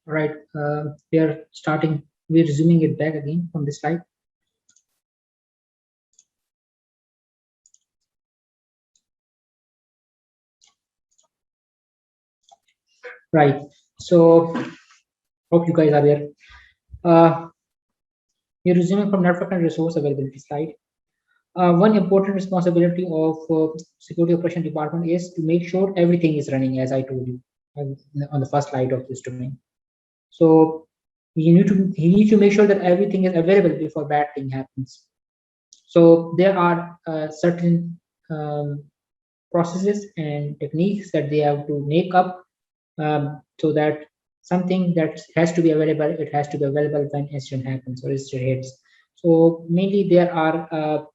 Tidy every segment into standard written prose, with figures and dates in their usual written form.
Right. We are starting. We're resuming it back again from this slide. Right. So hope you guys are there. We're resuming from network and resource availability slide. One important responsibility of security operation department is to make sure everything is running as I told you on the first slide of this domain. So you need to make sure that everything is available before bad thing happens. So there are certain processes and techniques that they have to make up so that something that has to be available, it has to be available when incident happens or incident hits. So mainly there are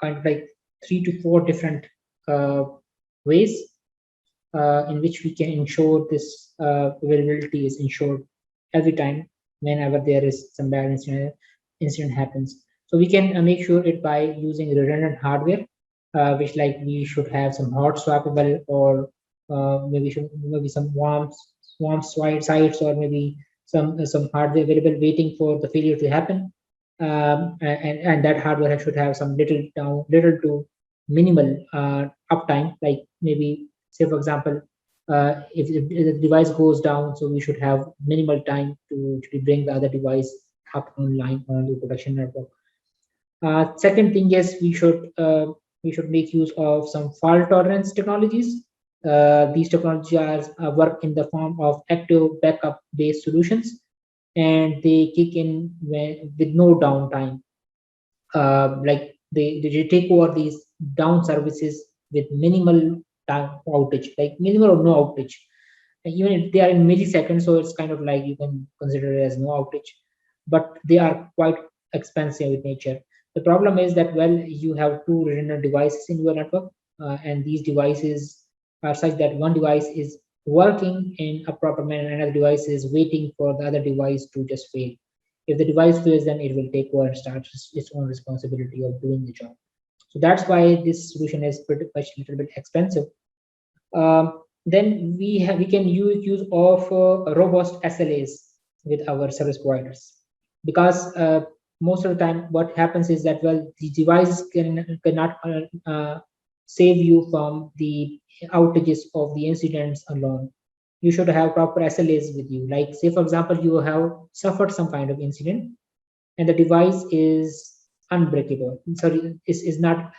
kind of like 3 to 4 different ways in which we can ensure this availability is ensured every time whenever there is some bad incident happens. So we can make sure it by using redundant hardware, which like we should have some hot swappable or maybe some warm sites or maybe some hardware available waiting for the failure to happen. And that hardware should have some little to minimal uptime, like maybe say for example if the device goes down, so we should have minimal time to bring the other device up online on the production network. Second thing is we should make use of some fault tolerance technologies. These technologies work in the form of active backup based solutions, and they kick in with no downtime. Like they take over these down services with minimal time outage, like minimal or no outage. And even if they are in milliseconds, so it's kind of like you can consider it as no outage, but they are quite expensive in nature. The problem is that, well, you have two redundant devices in your network, and these devices are such that one device is working in a proper manner, and another device is waiting for the other device to just fail. If the device fails, then it will take over and start its own responsibility of doing the job. So that's why this solution is pretty much a little bit expensive. Then we can use of robust SLAs with our service providers, because most of the time what happens is that, well, the device cannot save you from the outages of the incidents alone. You should have proper SLAs with you. Like say for example, you have suffered some kind of incident and the device is unbreakable. Sorry, is not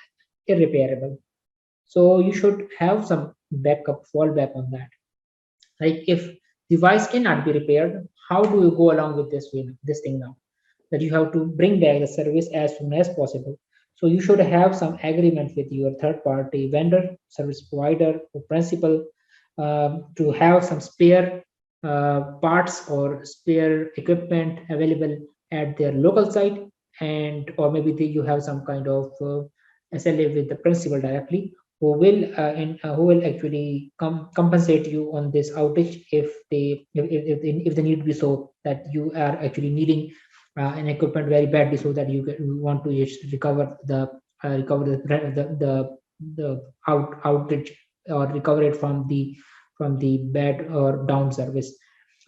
irreparable. So you should have some backup fallback on that. Like if device cannot be repaired, how do you go along with this thing now? That you have to bring back the service as soon as possible. So you should have some agreement with your third party vendor, service provider, or principal, to have some spare parts or spare equipment available at their local site, and or maybe you have some kind of SLA with the principal directly, who will actually compensate you on this outage if they need to be, so that you are actually needing an equipment very badly, so that you want to just recover the outage, or recover it from the bad or down service.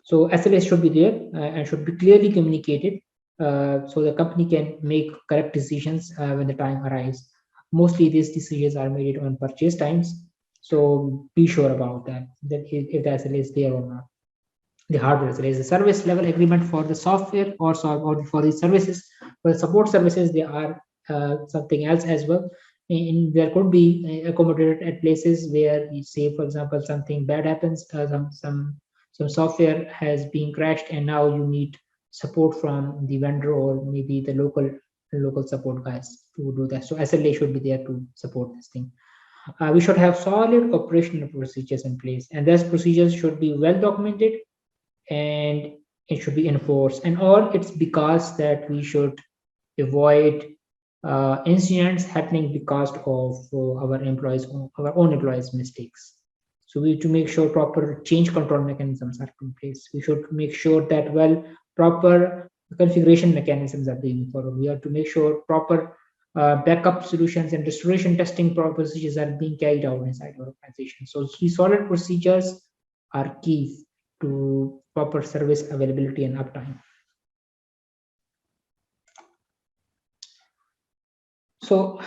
So SLA should be there and should be clearly communicated, so the company can make correct decisions when the time arrives. Mostly these decisions are made on purchase times, so be sure about that if the SLA is there or not. The hardware SLA is a service level agreement for the software, or for the services. For the support services, they are something else as well. There could be accommodated at places where you say, for example, something bad happens, some software has been crashed, and now you need support from the vendor or maybe the local support guys to do that. So SLA should be there to support this thing. We should have solid operational procedures in place, and those procedures should be well documented, and it should be enforced. And or it's because that we should avoid incidents happening because of our own employees mistakes. So we need to make sure proper change control mechanisms are in place. We should make sure that, well, proper configuration mechanisms are being followed. We have to make sure proper backup solutions and restoration testing procedures are being carried out inside our organization. So these solid procedures are key to proper service availability and uptime. So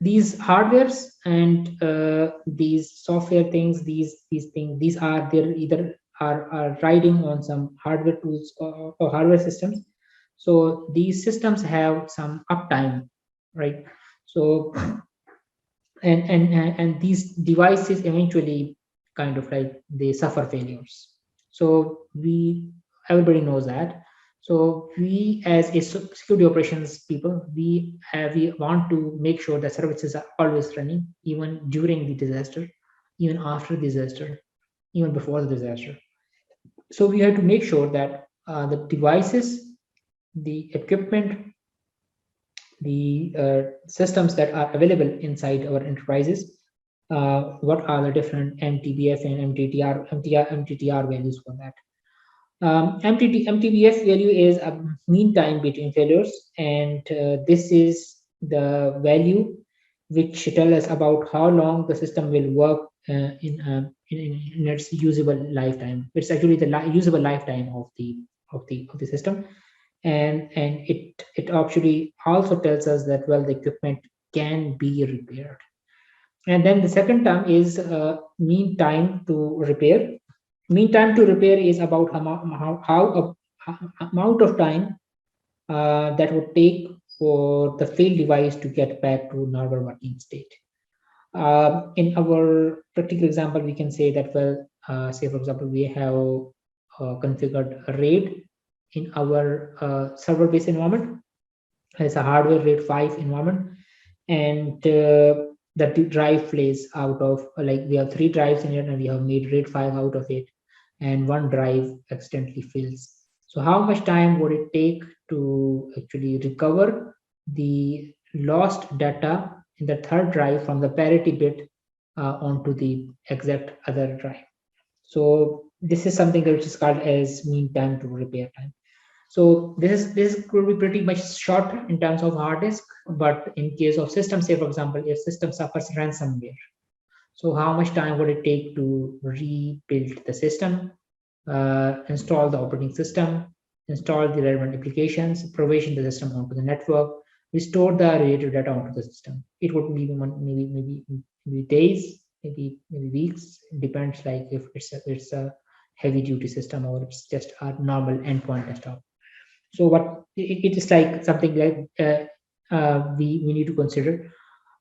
these hardwares and these software things, these are there either are riding on some hardware tools or hardware systems. So these systems have some uptime, right? So and these devices eventually kind of like they suffer failures. So everybody knows that. So we as a security operations people, we want to make sure that services are always running, even during the disaster, even after disaster, even before the disaster. So we have to make sure that the devices, the equipment, the systems that are available inside our enterprises, what are the different MTBF and MTTR values for that. MTBF value is a mean time between failures, and this is the value which tell us about how long the system will work in its usable lifetime. It's actually the usable lifetime of the system, and it actually also tells us that well the equipment can be repaired. And then the second term is mean time to repair. Mean time to repair is about how amount of time that would take for the failed device to get back to normal working state. In our practical example, we can say that well, say for example, we have configured a RAID in our server-based environment. It's a hardware RAID 5 environment, and the drive plays out of like we have 3 drives in it, and we have made RAID 5 out of it, and one drive accidentally fails. So how much time would it take to actually recover the lost data in the third drive from the parity bit onto the exact other drive? So this is something which is called as mean time to repair time. So this could be pretty much short in terms of hard disk, but in case of system, say for example, if system suffers ransomware, so how much time would it take to rebuild the system, install the operating system, install the relevant applications, provision the system onto the network, restore the related data onto the system? It would be maybe days, maybe weeks. It depends, like if it's a heavy duty system or it's just a normal endpoint desktop. So what it is like something like we need to consider.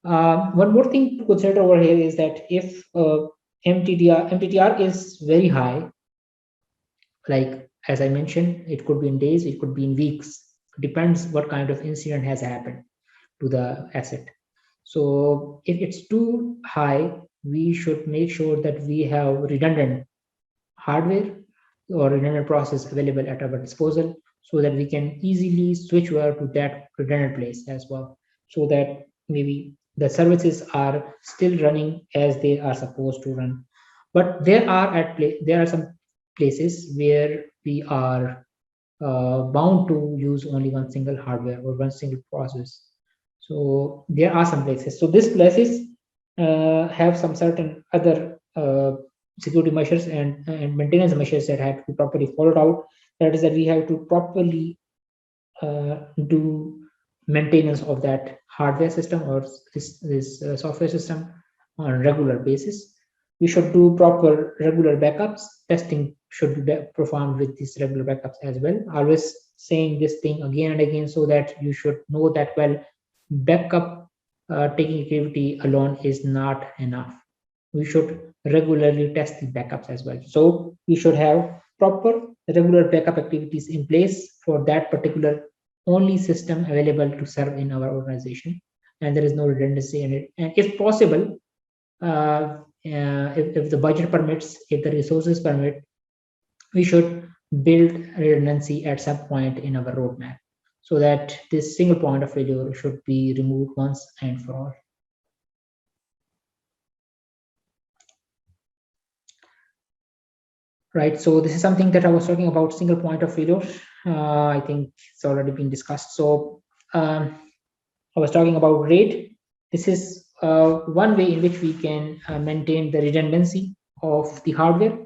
One more thing to consider over here is that if MTTR is very high, like as I mentioned, it could be in days, it could be in weeks. Depends what kind of incident has happened to the asset. So if it's too high, we should make sure that we have redundant hardware or redundant process available at our disposal, so that we can easily switch over to that redundant place as well, so that maybe the services are still running as they are supposed to run. But there are some places where we are bound to use only one single hardware or one single process. So there are some places. So these places have some certain other security measures and maintenance measures that have to be properly followed out. That is that we have to properly do maintenance of that hardware system or this software system on a regular basis. We should do proper regular backups. Testing should be performed with these regular backups as well. Always saying this thing again and again, so that you should know that well, backup taking activity alone is not enough. We should regularly test the backups as well. So we should have proper regular backup activities in place for that particular only system available to serve in our organization, and there is no redundancy in it. And if possible, if the budget permits, if the resources permit, we should build redundancy at some point in our roadmap, so that this single point of failure should be removed once and for all. Right, so this is something that I was talking about, single point of failure. I think it's already been discussed. So I was talking about RAID. This is one way in which we can maintain the redundancy of the hardware.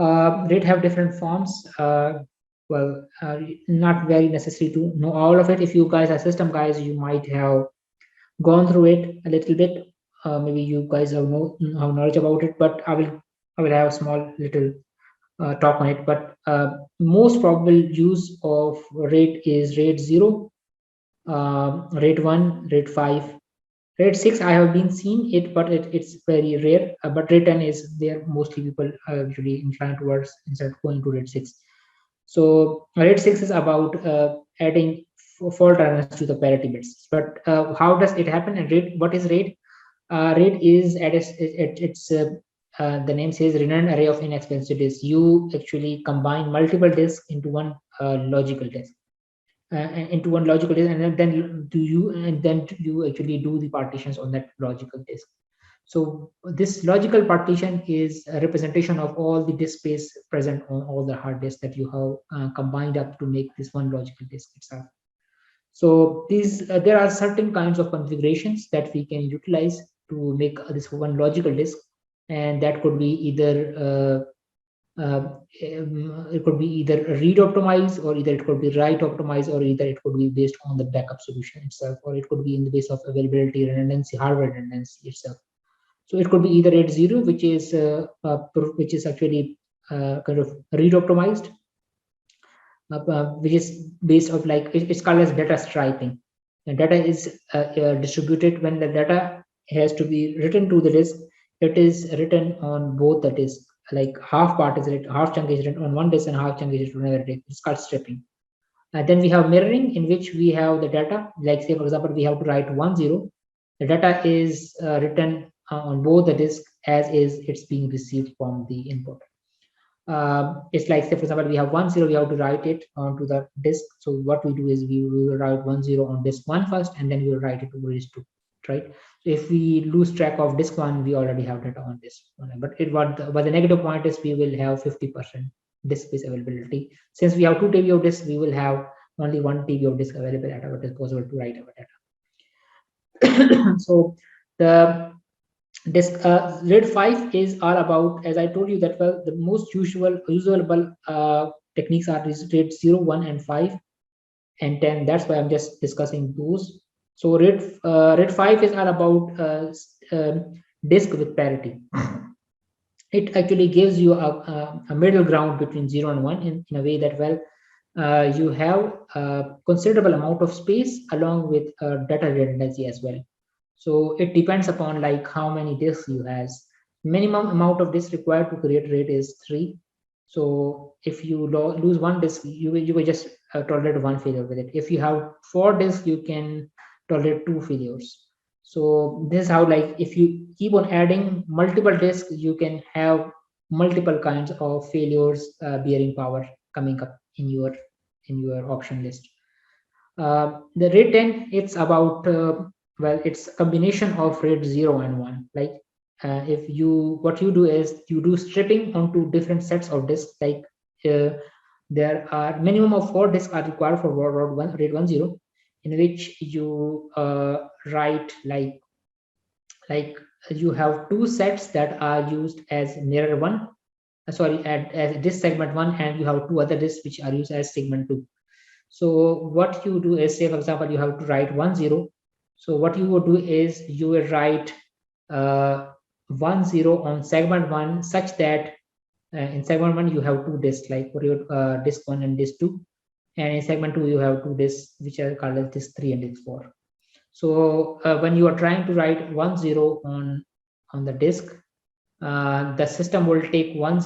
RAID have different forms. Well, not very necessary to know all of it. If you guys are system guys, you might have gone through it a little bit. Maybe you guys have knowledge about it, but I will have a small little talk on it. But most probable use of RAID is RAID 0, RAID 1, RAID 5. RAID 6 I have been seeing it, but it's very rare. But RAID 10 is there. Mostly people are usually inclined towards instead of going to RAID 6. So RAID 6 is about adding fault tolerance to the parity bits. But how does it happen? And RAID, what is RAID? RAID is the name says redundant array of inexpensive disks. You actually combine multiple disks into one logical disk. And then you actually do the partitions on that logical disk. So this logical partition is a representation of all the disk space present on all the hard disks that you have combined up to make this one logical disk itself. So these there are certain kinds of configurations that we can utilize to make this one logical disk, and that could be either it could be either read optimized, or either it could be write optimized, or either it could be based on the backup solution itself, or it could be in the base of availability, redundancy, hardware redundancy itself. So it could be either RAID 0, which is actually kind of read optimized, which is based of like it's called as data striping. And data is distributed. When the data has to be written to the disk, it is written on both the disk. Like half part is written, half chunk is written on one disk and half chunk is written on another disk. It's called stripping. Then we have mirroring, in which we have the data. Like say for example, we have to write 10. The data is written on both the disk as is it's being received from the input. It's like say for example, we have 10, we have to write it onto the disk. So what we do is we will write 10 on disk 1 first, and then we will write it to disk 2, right? So if we lose track of disk 1, we already have data on disk 1. But the negative point is we will have 50% disk space availability. Since we have 2 TB of disk, we will have only 1 TB of disk available at our disposal to write our data. So the disk RAID 5 is all about, as I told you, that well, the most usable techniques are RAID 0, 1, and 5 and 10. That's why I'm just discussing those. So RAID 5 is all about disk with parity. It actually gives you a middle ground between 0 and 1 in a way that well, you have a considerable amount of space along with data redundancy as well. So it depends upon like how many disks you has. Minimum amount of disks required to create RAID is 3. So if you lose one disk, you will just tolerate one failure with it. If you have 4 disks, you can tolerate 2 failures. So this is how, like, if you keep on adding multiple disks, you can have multiple kinds of failures bearing power coming up in your option list. The RAID 10, it's about well, it's a combination of RAID 0 and 1. Like if you what you do is you do stripping onto different sets of disks. Like there are minimum of 4 disks are required for RAID 10, in which you write like you have 2 sets that are used as mirror 1, sorry, as disk segment 1, and you have 2 other disks which are used as segment 2. So what you do is, say for example, you have to write 10. So what you would do is you will write 10 on segment 1, such that in segment 1 you have 2 disks, like for your disk 1 and disk 2, and in segment 2 you have 2 disks which are called as disk 3 and disk 4. So when you are trying to write 10 on the disk, the system will take 10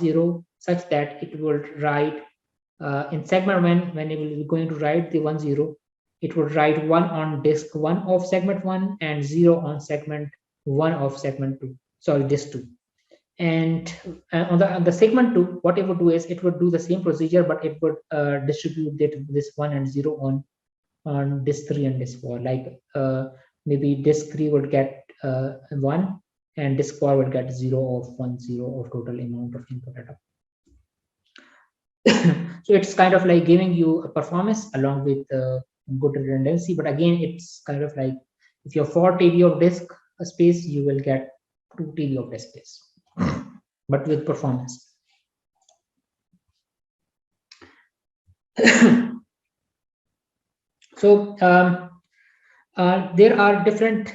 such that it will write in segment 1, when it will be going to write the 10, it would write 1 on disk 1 of segment 1 and 0 on segment 1 of segment 2, sorry, disk 2. And on the segment 2, what it would do is it would do the same procedure, but it would distribute this 1 and 0 on disk 3 and disk 4. Like maybe disk 3 would get 1 and disk 4 would get 0 of 10 of total amount of input data. So it's kind of like giving you a performance along with good redundancy. But again, it's kind of like if you have 4 TB of disk space, you will get 2 TB of disk space, but with performance. So there are different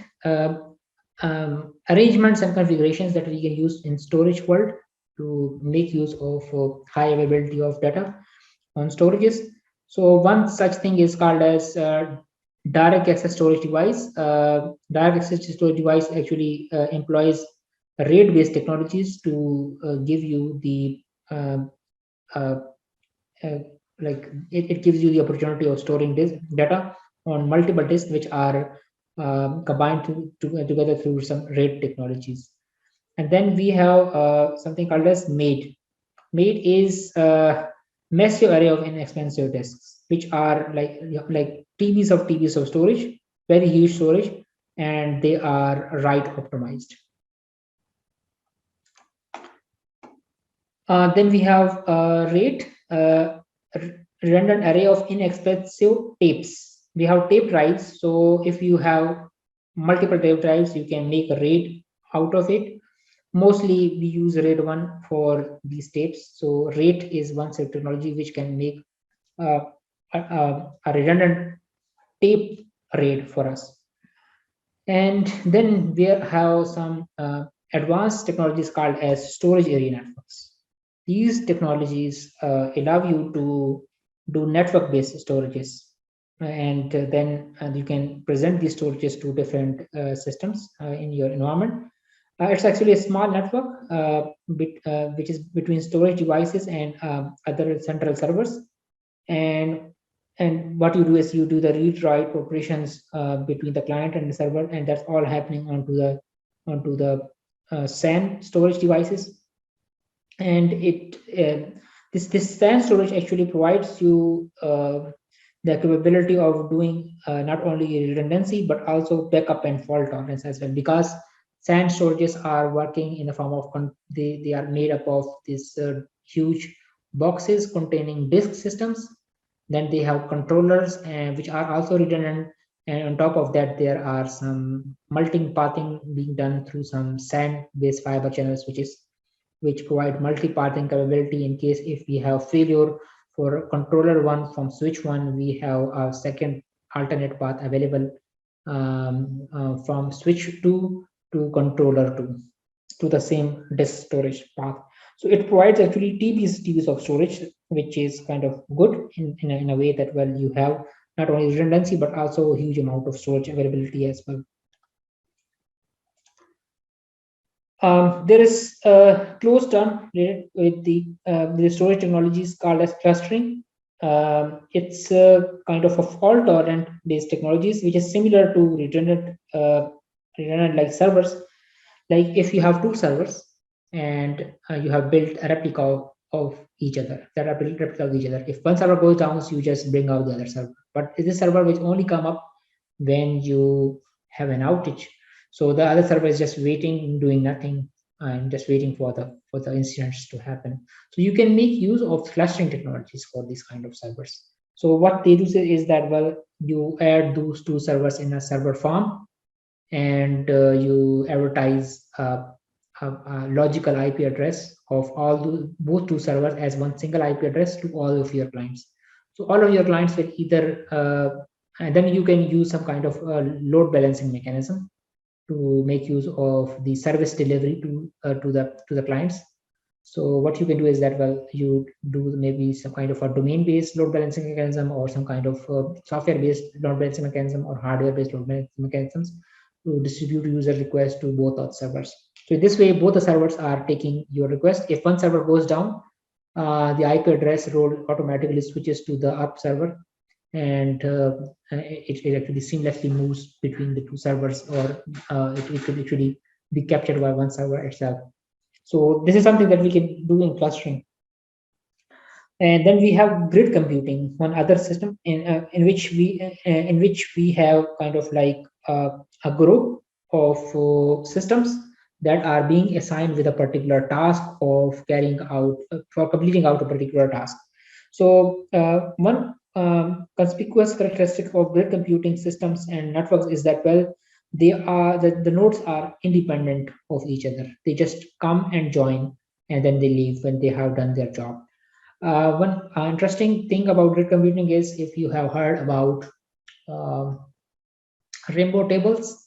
arrangements and configurations that we can use in storage world to make use of high availability of data on storages. So one such thing is called as direct access storage device. Direct access storage device actually employs RAID-based technologies to give you the uh, uh, it gives you the opportunity of storing this data on multiple disks, which are combined together through some RAID technologies. And then we have something called as MAID. MAID is a massive array of inexpensive disks, which are like TBs of storage, very huge storage, and they are write optimized. Then we have RAID, redundant array of inexpensive tapes. We have tape drives. So if you have multiple tape drives, you can make a RAID out of it. Mostly we use RAID 1 for these tapes. So RAID is one such technology which can make uh, a redundant tape RAID for us. And then we have some advanced technologies called as storage area networks. These technologies allow you to do network-based storages, and then you can present these storages to different systems in your environment. It's actually a small network which is between storage devices and other central servers. And what you do is you do the read write operations between the client and the server, and that's all happening onto the SAN storage devices. And this SAN storage actually provides you the capability of doing not only redundancy but also backup and fault tolerance as well, because SAN storages are working in the form of they are made up of these huge boxes containing disk systems. Then they have controllers which are also redundant, and on top of that there are some multi-pathing being done through some SAN based fiber channels, which provide multi-pathing capability in case if we have failure for controller 1 from switch 1, we have a second alternate path available from switch 2 to controller 2 to the same disk storage path. So it provides actually TBs of storage, which is kind of good in a way that, well, you have not only redundancy but also a huge amount of storage availability as well. There is a close term related with the storage technologies called as clustering. It's a kind of a fault tolerant based technologies, which is similar to redundant like servers. Like if you have two servers and you have built a replica of each other, that are built replica of each other. If one server goes down, so you just bring out the other server. But this server which only come up when you have an outage. So the other server is just waiting, doing nothing, and just waiting for the incidents to happen. So you can make use of clustering technologies for these kind of servers. So what they do is that, well, you add those two servers in a server farm, and you advertise a logical IP address of both two servers as one single IP address to all of your clients. So all of your clients will either and then you can use some kind of load balancing mechanism to make use of the service delivery to the clients. So what you can do is that, well, you do maybe some kind of a domain-based load balancing mechanism, or some kind of software-based load balancing mechanism, or hardware-based load balancing mechanisms to distribute user requests to both of servers. So this way, both the servers are taking your request. If one server goes down, the IP address role automatically switches to the up server, and it actually seamlessly moves between the two servers, or it could actually be captured by one server itself. So this is something that we can do in clustering. And then we have grid computing, one other system in which we have kind of like a group of systems that are being assigned with a particular task of carrying out for completing out a particular task. So one conspicuous characteristic of grid computing systems and networks is that, well, the nodes are independent of each other. They just come and join, and then they leave when they have done their job. One interesting thing about grid computing is, if you have heard about um, rainbow tables.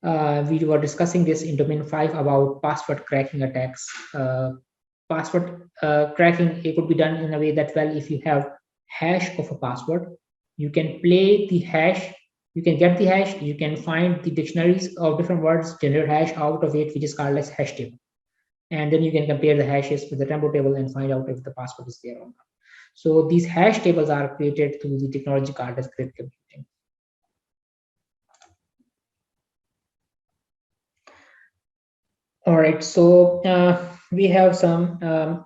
We were discussing this in domain 5 about password cracking attacks. Password cracking, it could be done in a way that, well, if you have hash of a password, you can play the hash, you can get the hash, you can find the dictionaries of different words, generate hash out of it, which is called as hash table. And then you can compare the hashes with the rainbow table and find out if the password is there or not. So these hash tables are created through the technology called as grid computing. All right, so we have some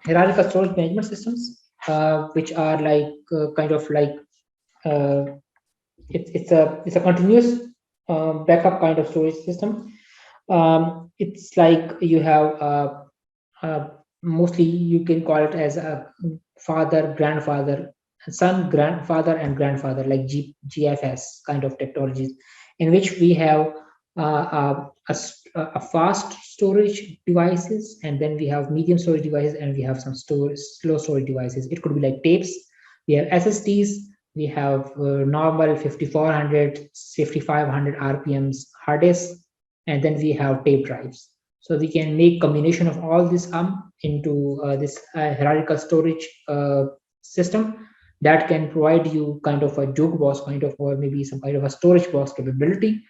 hierarchical storage management systems, which are like kind of like uh, it's a continuous backup kind of storage system. It's like you have mostly you can call it as a father, grandfather, son, grandfather, and grandfather, like GFS kind of technologies, in which we have a fast storage devices, and then we have medium storage devices, and we have some slow storage devices. It could be like tapes. We have SSDs. We have normal 5400, 5500 RPMs hard disks, and then we have tape drives. So we can make combination of all this into this hierarchical storage system that can provide you kind of a jukebox kind of, or maybe some kind of a storage box capability.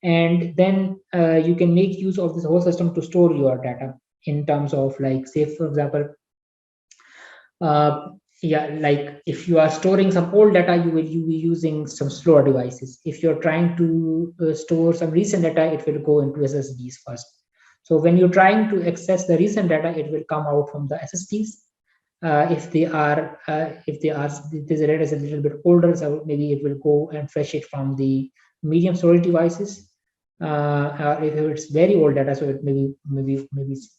And then you can make use of this whole system to store your data, in terms of, like, say for example, uh, yeah, like if you are storing some old data, you be using some slower devices. If you're trying to store some recent data, it will go into SSDs first. So when you're trying to access the recent data, it will come out from the SSDs. If the data is a little bit older, so maybe it will go and fetch it from the medium storage devices. If it's very old data, so it maybe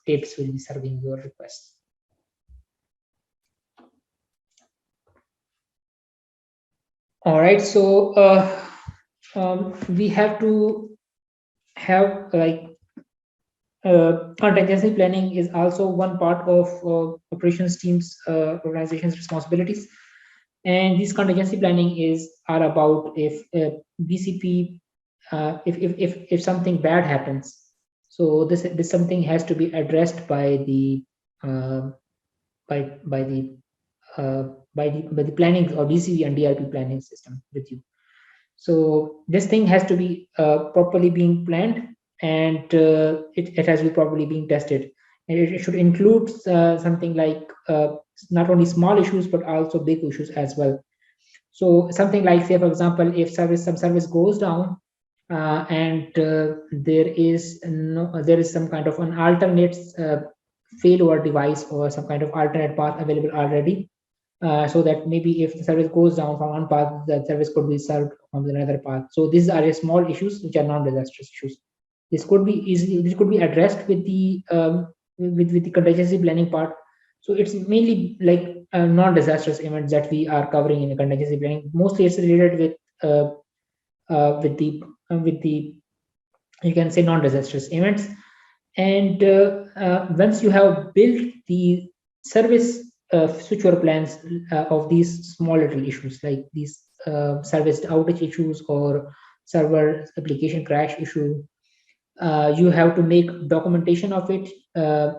tapes will be serving your request. All right, so we have to have, like, contingency planning is also one part of operations teams organization's responsibilities. And this contingency planning is are about, if BCP, if something bad happens, so this something has to be addressed by the uh, by the by the planning or DCV and DRP planning system with you. So this thing has to be properly being planned, and it has to be properly being tested. And it should include something like not only small issues but also big issues as well. So something like, say for example, if some service goes down, and there is some kind of an alternate failover device or some kind of alternate path available already, so that maybe if the service goes down from one path, the service could be served from another path. So these are small issues which are non-disastrous issues. This could be addressed with the with the contingency planning part. So it's mainly like non-disastrous events that we are covering in the contingency planning. Mostly it's related with the you can say non-disastrous events. And once you have built the service switchover plans of these small little issues, like these service outage issues or server application crash issue, you have to make documentation of it.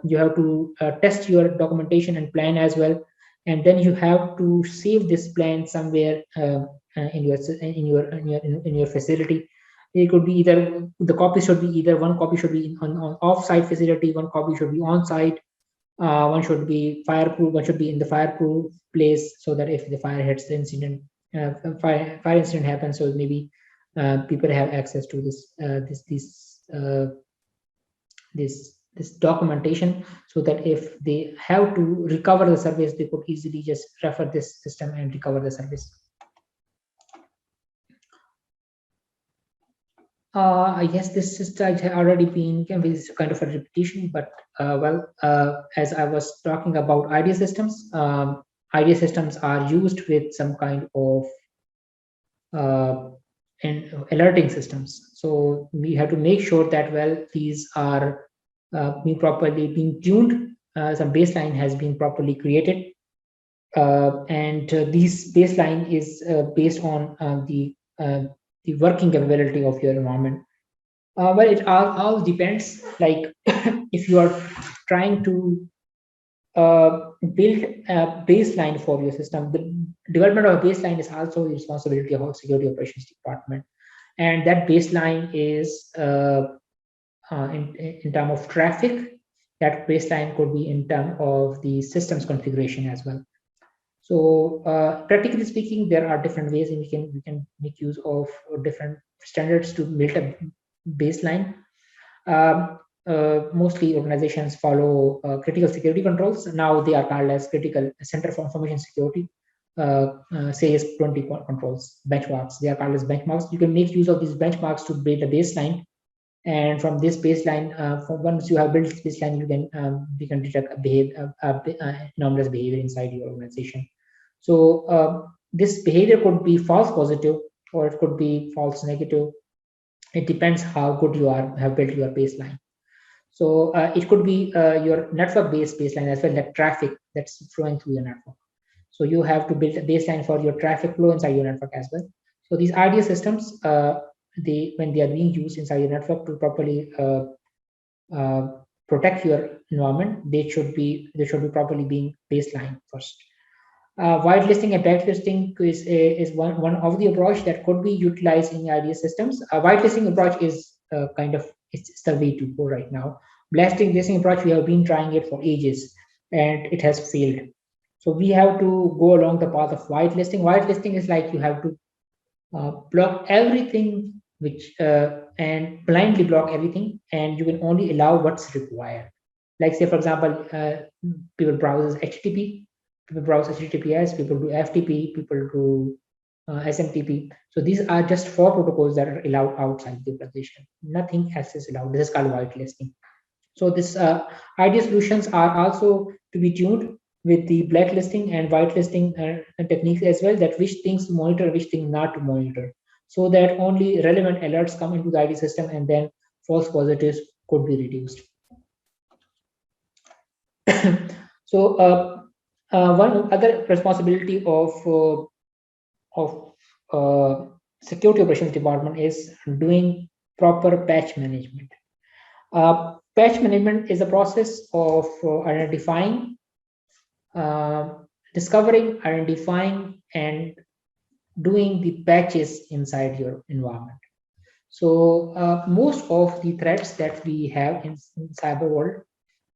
You have to test your documentation and plan as well, and then you have to save this plan somewhere in your facility. It could be either the copy should be either one copy should be on off-site facility, one copy should be on-site, one should be fireproof, one should be in the fireproof place, so that if the fire hits the incident, fire incident happens, so maybe people have access to this documentation, so that if they have to recover the service, they could easily just refer this system and recover the service. I guess this system had already been kind of a repetition, but as I was talking about idea systems are used with some kind of uh, alerting systems. So we have to make sure that, well, these are being properly being tuned. Some baseline has been properly created, This baseline is based on the working capability of your environment. Well, it all depends. Like if you are trying to build a baseline for your system, the development of a baseline is also the responsibility of our security operations department, and that baseline is in term of traffic. That baseline could be in term of the systems configuration as well. So practically speaking, there are different ways in we can make use of different standards to build a baseline. Mostly organizations follow critical security controls. Now they are called as critical Center for Information Security, say 20 controls, benchmarks. They are called as benchmarks. You can make use of these benchmarks to build a baseline. And from this baseline, once you have built this baseline, you can detect anomalous behavior inside your organization. So this behavior could be false positive or it could be false negative. It depends how good you have built your baseline. So it could be your network-based baseline as well, that traffic that's flowing through your network. So you have to build a baseline for your traffic flow inside your network as well. So these RDS systems, when they are being used inside your network to properly protect your environment, they should be properly being baseline first. Whitelisting and blacklisting is one of the approach that could be utilized in RDS systems. Whitelisting approach is it's the way to go right now. Blacklisting approach, we have been trying it for ages and it has failed. So we have to go along the path of whitelisting. Whitelisting is like you have to block everything and blindly block everything, and you can only allow what's required. Like say for example, people browse HTTP, people browse HTTPS, people do FTP, people do SMTP. So these are just 4 protocols that are allowed outside the organization. Nothing else is allowed. This is called whitelisting. So this ID solutions are also to be tuned with the blacklisting and whitelisting techniques as well, that which things to monitor, which things not to monitor, so that only relevant alerts come into the ID system and then false positives could be reduced. So one other responsibility of security operations department is doing proper patch management. Patch management is a process of identifying, discovering, identifying, and doing the patches inside your environment. So most of the threats that we have in cyber world,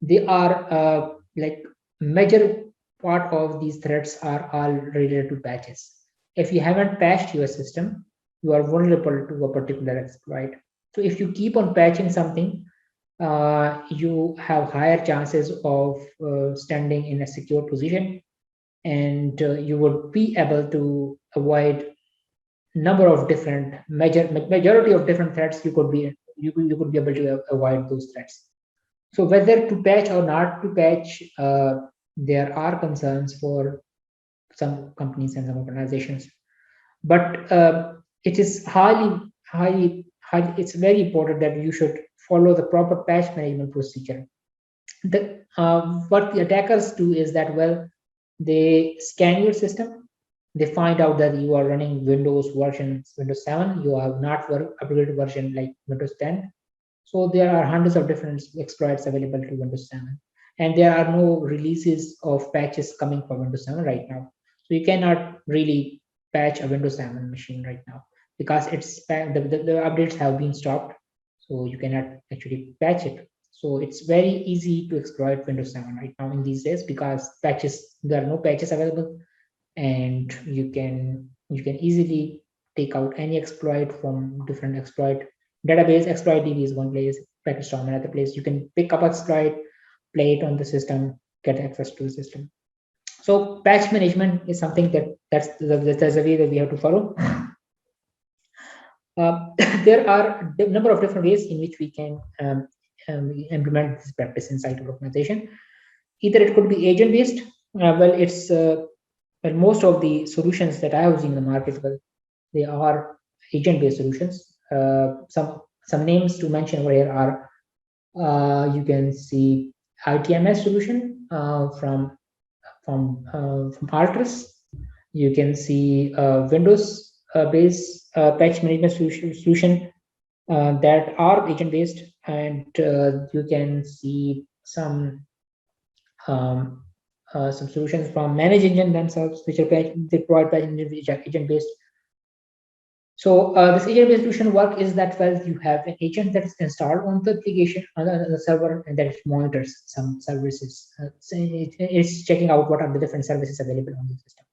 they are like major part of these threats are all related to patches. If you haven't patched your system, you are vulnerable to a particular exploit. So if you keep on patching something, you have higher chances of standing in a secure position, and you would be able to avoid number of different majority of different threats. You could be able to avoid those threats. So whether to patch or not to patch, there are concerns for some companies and some organizations, but it is it's very important that you should follow the proper patch management procedure. What the attackers do is that, well, they scan your system, they find out that you are running Windows 7, you have not upgraded version like Windows 10. So there are hundreds of different exploits available to Windows 7, and there are no releases of patches coming for Windows 7 right now. So you cannot really patch a Windows 7 machine right now because the updates have been stopped. So you cannot actually patch it. So it's very easy to exploit Windows 7 right now in these days because there are no patches available, and you can easily take out any exploit from different exploit database. Exploit DB is one place, Package.storm another place. You can pick up exploit, play it on the system, get access to the system. So patch management is something that's a way that we have to follow. There are a number of different ways in which we can implement this practice inside our organization. Either it could be agent based. Well, most of the solutions that I have seen in the market, well, they are agent based solutions. Some names to mention over here are you can see ITMS solution from from Altus. You can see Windows based patch management solution that are agent based, and you can see um, some solutions from Manage Engine themselves, which are they provide patch engine which are agent based. So this agent-based solution work is that, well, you have an agent that is installed on the application on the server, and that it monitors some services. So it's checking out what are the different services available on the system,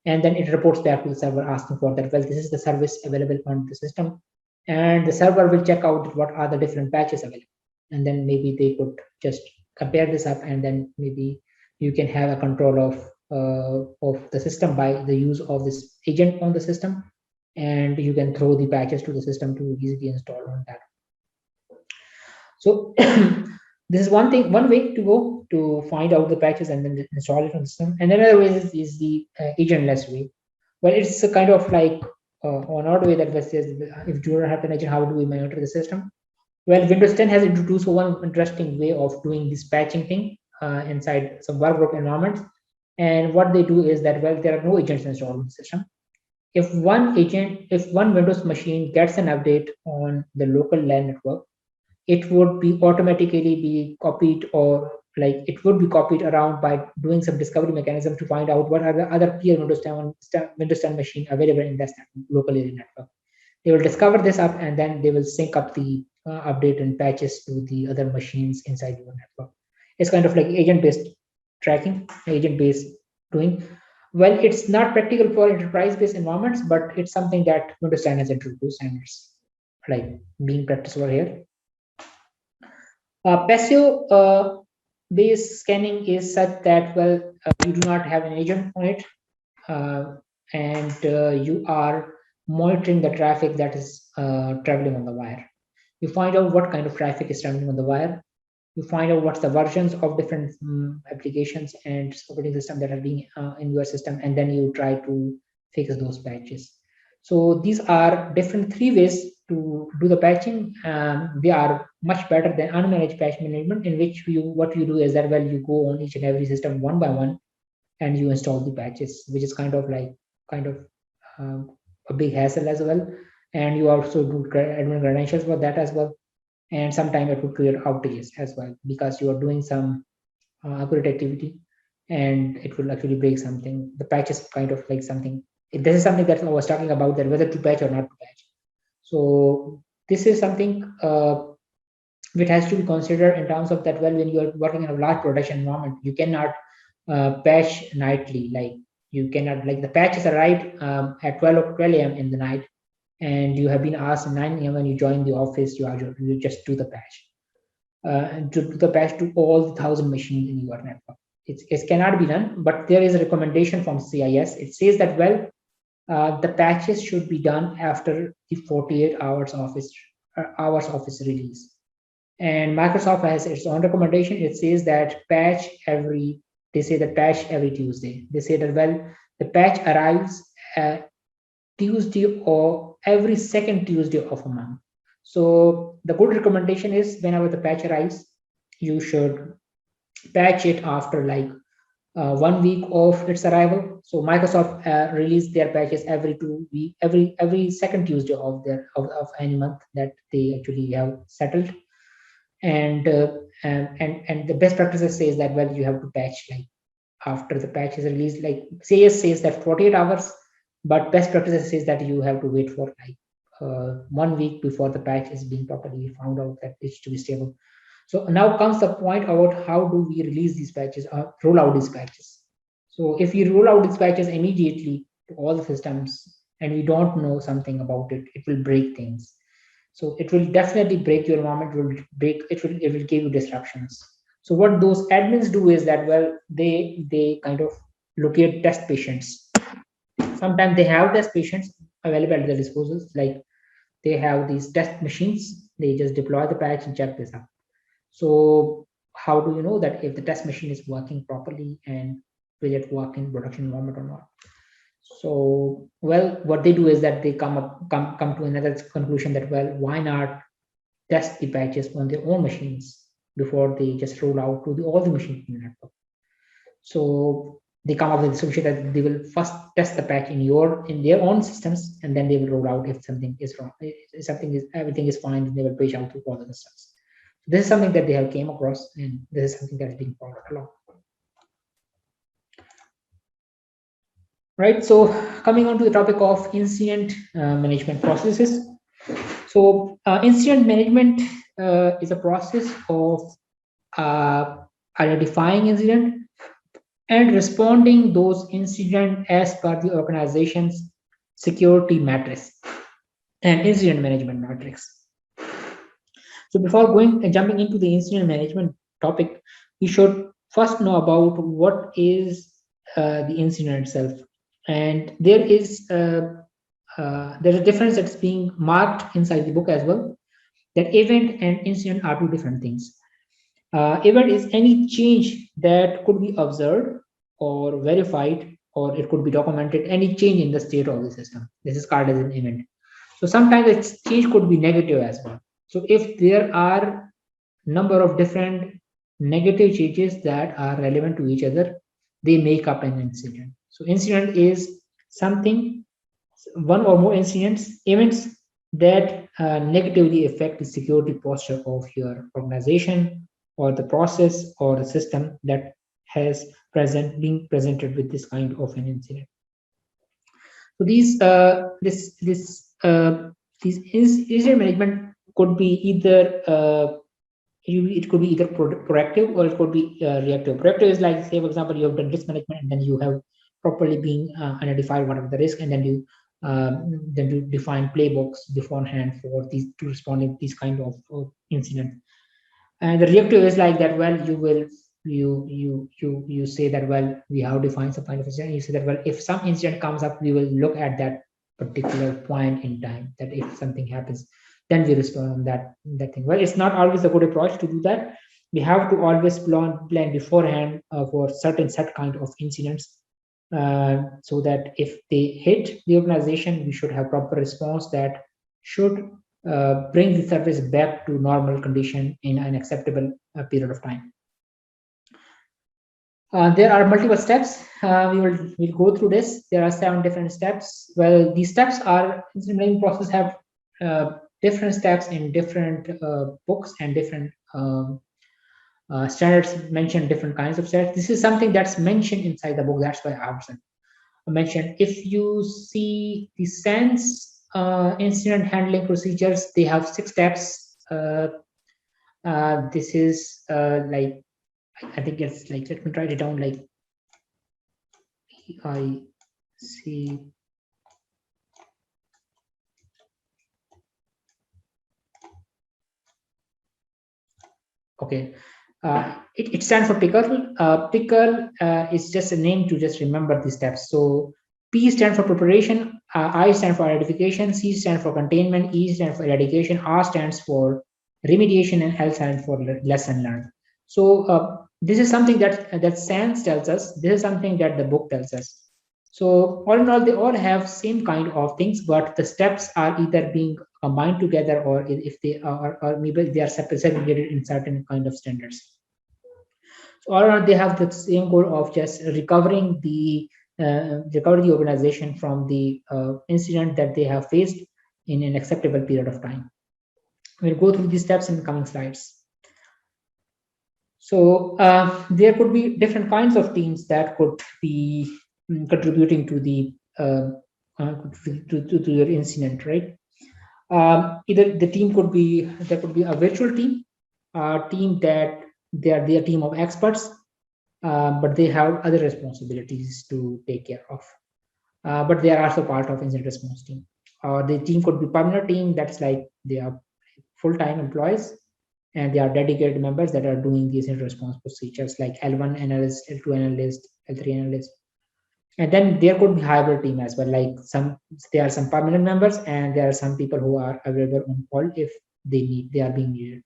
and then it reports back to the server asking for that. Well, this is the service available on the system, and the server will check out what are the different patches available, and then maybe they could just compare this up, and then maybe you can have a control of the system by the use of this agent on the system, and you can throw the patches to the system to easily install on that. So this is one way to go to find out the patches and then install it on the system. And another way is the agentless way. Well, it's a kind of like another way that says, if you don't have an agent, how do we monitor the system? Well, Windows 10 has introduced one interesting way of doing this patching thing inside some workgroup environments. And what they do is that, well, there are no agents installed on the system. If one Windows machine gets an update on the local LAN network, it would be automatically be copied, or like it would be copied around by doing some discovery mechanism to find out what are the other peer Windows 10 machine available in that local area network. They will discover this up, and then they will sync up the update and patches to the other machines inside your network. It's kind of like agent-based tracking, agent-based doing. Well, it's not practical for enterprise-based environments, but it's something that Windows 10 has introduced, and it's like being practiced over here. Passive based scanning is such that, well, you do not have an agent on it, and you are monitoring the traffic that is traveling on the wire. You find out what kind of traffic is traveling on the wire. You find out what's the versions of different applications and operating system that are being in your system, and then you try to fix those patches. So these are different three ways to do the patching. They are much better than unmanaged patch management, in which what you do is that, well, you go on each and every system one by one, and you install the patches, which is kind of a big hassle as well. And you also do admin credentials for that as well. And sometimes it would create outages as well, because you are doing some upgrade activity, and it will actually break something. The patch is kind of like something. This is something that I was talking about, that whether to patch or not to patch. So this is something which has to be considered in terms of that, well, when you are working in a large production environment, you cannot patch nightly. Like you cannot, like the patches arrived at 12 a.m. in the night, and you have been asked 9 a.m. when you join the office, you just do the patch. And to do the patch to all the 1,000 machines in your network. It cannot be done, but there is a recommendation from CIS. It says that, well, the patches should be done after the 48 hours office release. And Microsoft has its own recommendation. It says that patch every Tuesday. They say that, well, the patch arrives Tuesday or every second Tuesday of a month. So the good recommendation is, whenever the patch arrives, you should patch it after like 1 week of its arrival. So Microsoft release their patches every 2 week, every second Tuesday of any month that they actually have settled. And the best practices says that, well, you have to patch like after the patch is released. Like CIS says that 48 hours, but best practices says that you have to wait for like 1 week before the patch is being properly found out that it's to be stable. So now comes the point about how do we release these patches, roll out these patches. So if you roll out these patches immediately to all the systems, and we don't know something about it, it will break things. So it will definitely break your environment. It will give you disruptions. So what those admins do is that, well, they kind of locate test patients. Sometimes they have test patients available at their disposal, like they have these test machines. They just deploy the patch and check this out. So how do you know that if the test machine is working properly, and will it work in production environment or not? So, well, what they do is that they come to another conclusion that, well, why not test the patches on their own machines before they just roll out to all the machines in the network. So they come up with a solution that they will first test the patch in their own systems, and then they will roll out if something is wrong. If something is everything is fine, then they will push out to all the systems. This is something that they have came across, and this is something that is being followed along. Right. So coming on to the topic of incident management processes. So incident management is a process of identifying incident and responding those incident as per the organization's security matrix and incident management matrix. So before jumping into the incident management topic, we should first know about what is the incident itself. And there's a difference that's being marked inside the book as well, that event and incident are two different things. Event is any change that could be observed or verified, or it could be documented, any change in the state of the system. This is called as an event. So sometimes the change could be negative as well. So if there are number of different negative changes that are relevant to each other, they make up an incident. So incident is something, one or more events that negatively affect the security posture of your organization or the process or the system that has being presented with this kind of an incident. So these incident management could be either it could be either proactive or it could be reactive. Proactive is like, say, for example, you have done risk management and then you have properly been identified whatever the risk, and then you define playbooks beforehand for these to respond to these kind of incidents. And the reactive is like that, well, you say that, well, we have defined some kind of incident. You say that, well, if some incident comes up, we will look at that particular point in time, that if something happens, then we respond on that thing. Well, it's not always a good approach to do that. We have to always plan beforehand for certain set kind of incidents, so that if they hit the organization, we should have proper response that should bring the service back to normal condition in an acceptable period of time. There are multiple steps. We'll go through this. There are 7 different steps. Well, these steps are, engineering process have different steps in different books, and different standards mention different kinds of steps. This is something that's mentioned inside the book. That's why I mentioned. If you see the SANS incident handling procedures, they have 6 steps. This is like, I think it's like, let me write it down, like I see. Okay, it stands for pickle. Pickle is just a name to just remember the steps. So P stands for preparation, I stand for identification, C stands for containment, E stands for eradication, R stands for remediation, and L stands for lesson learned. So this is something that SANS tells us. This is something that the book tells us. So all in all, they all have same kind of things, but the steps are either being combined together, or if they are, or maybe they are segregated in certain kind of standards. So all in all, they have the same goal of just recovering the organization from the incident that they have faced in an acceptable period of time. We'll go through these steps in the coming slides. So there could be different kinds of teams that could be contributing to the to your incident, right? Either the team could be, there could be a virtual team, team that they are a team of experts, but they have other responsibilities to take care of. But they are also part of incident response team. The team could be permanent team, that's like they are full-time employees, and they are dedicated members that are doing these incident response procedures, like L1 analyst, L2 analyst, L3 analyst. And then there could be hybrid team as well, like there are some permanent members, and there are some people who are available on call if they are being needed.